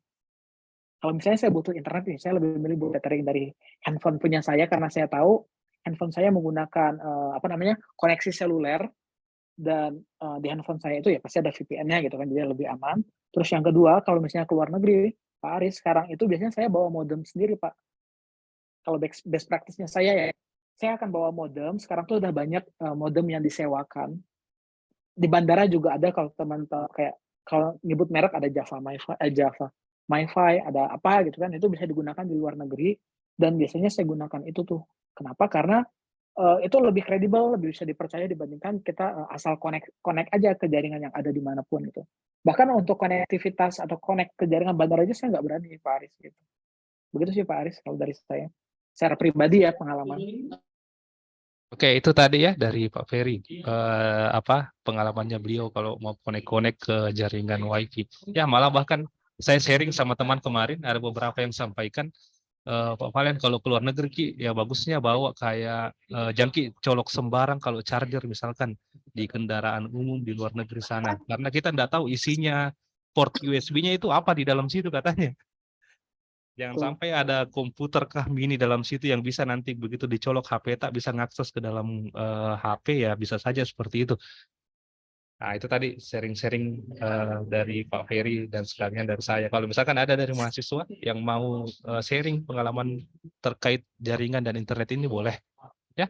Kalau misalnya saya butuh internet nih, saya lebih milih buat tethering dari handphone punya saya karena saya tahu handphone saya menggunakan koneksi seluler dan di handphone saya itu ya pasti ada VPN-nya gitu kan, jadi lebih aman. Terus yang kedua, kalau misalnya ke luar negeri, Pak Aris, sekarang itu biasanya saya bawa modem sendiri, Pak. Kalau best practice-nya saya ya, saya akan bawa modem. Sekarang tuh udah banyak modem yang disewakan. Di bandara juga ada kalau teman-teman kayak kalau nyebut merek ada Java MiFi, ada apa gitu kan, itu bisa digunakan di luar negeri dan biasanya saya gunakan itu tuh. Kenapa? Karena itu lebih kredibel, lebih bisa dipercaya dibandingkan kita asal connect aja ke jaringan yang ada dimanapun gitu. Bahkan untuk konektivitas atau connect ke jaringan bandara aja saya nggak berani Pak Aris gitu. Begitu sih Pak Aris kalau dari saya. Secara pribadi ya pengalaman. Oke, itu tadi ya dari Pak Ferry pengalamannya beliau kalau mau connect ke jaringan WiFi. Ya, malah bahkan saya sharing sama teman kemarin ada beberapa yang sampaikan Pak Valen kalau keluar negeri Ki, ya bagusnya bawa kayak jangan Ki colok sembarang kalau charger misalkan di kendaraan umum di luar negeri sana, karena kita nggak tahu isinya port USB-nya itu apa di dalam situ katanya. Jangan sampai ada komputer kah mini dalam situ yang bisa nanti begitu dicolok HP tak bisa ngakses ke dalam HP, ya bisa saja seperti itu. Nah, itu tadi sharing-sharing dari Pak Ferry dan sekalian dari saya. Kalau misalkan ada dari mahasiswa yang mau sharing pengalaman terkait jaringan dan internet ini, boleh ya.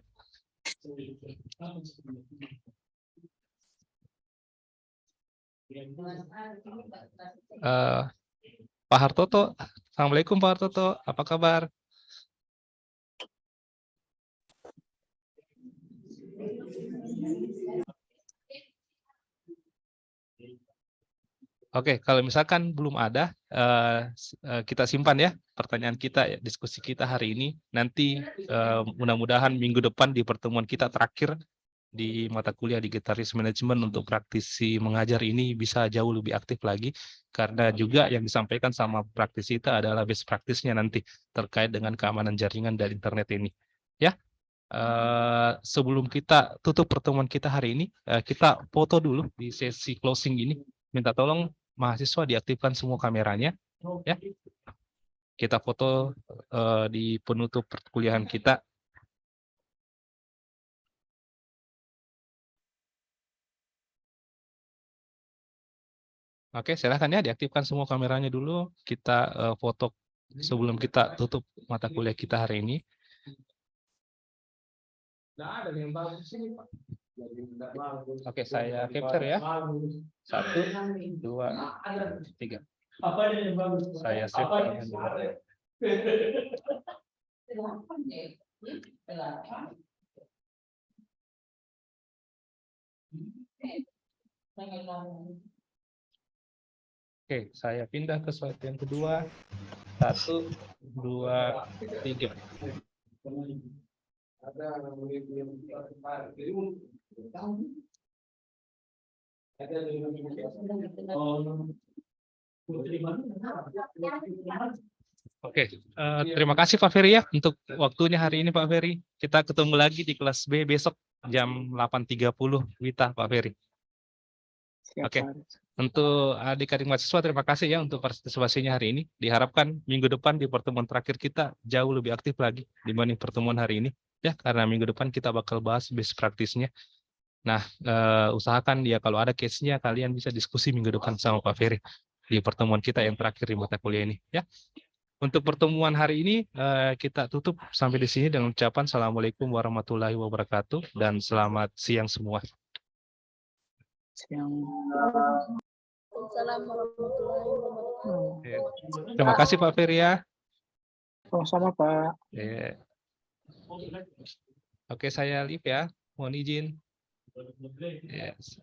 Pak Hartoto, Assalamualaikum Pak Hartoto, apa kabar? Oke, kalau misalkan belum ada, kita simpan ya pertanyaan kita, diskusi kita hari ini. Nanti mudah-mudahan minggu depan di pertemuan kita terakhir di mata kuliah Digital Risk Management untuk praktisi mengajar ini bisa jauh lebih aktif lagi, karena juga yang disampaikan sama praktisi kita adalah best practice-nya nanti terkait dengan keamanan jaringan dan internet ini. Ya, sebelum kita tutup pertemuan kita hari ini, kita foto dulu di sesi closing ini. Minta tolong mahasiswa diaktifkan semua kameranya. Ya, kita foto di penutup perkuliahan kita. Oke, silahkan ya diaktifkan semua kameranya dulu. Kita foto sebelum kita tutup mata kuliah kita hari ini. Oke, saya capture ya. 1, 2, 3. Saya save dengan dulu. Oke, saya pindah ke slide yang kedua. 1, 2, 3. Oke, terima kasih Pak Ferry ya untuk waktunya hari ini Pak Ferry. Kita ketemu lagi di kelas B besok jam 8.30 WITA Pak Ferry. Siap, Oke. Pak. Untuk adik-adik mahasiswa terima kasih ya untuk partisipasinya hari ini. Diharapkan minggu depan di pertemuan terakhir kita jauh lebih aktif lagi dibanding pertemuan hari ini. Ya, karena minggu depan kita bakal bahas best practice-nya. Nah, usahakan ya kalau ada case-nya kalian bisa diskusi minggu depan sama Pak Ferry di pertemuan kita yang terakhir di mata kuliah ini. Ya. Untuk pertemuan hari ini kita tutup sampai di sini dengan ucapan Assalamualaikum warahmatullahi wabarakatuh dan selamat siang semua. Siang. Assalamualaikum warahmatullahi wabarakatuh. Terima kasih Pak Ferry ya. Sama-sama, Pak. Oke, saya Liv ya. Mohon izin. Yes.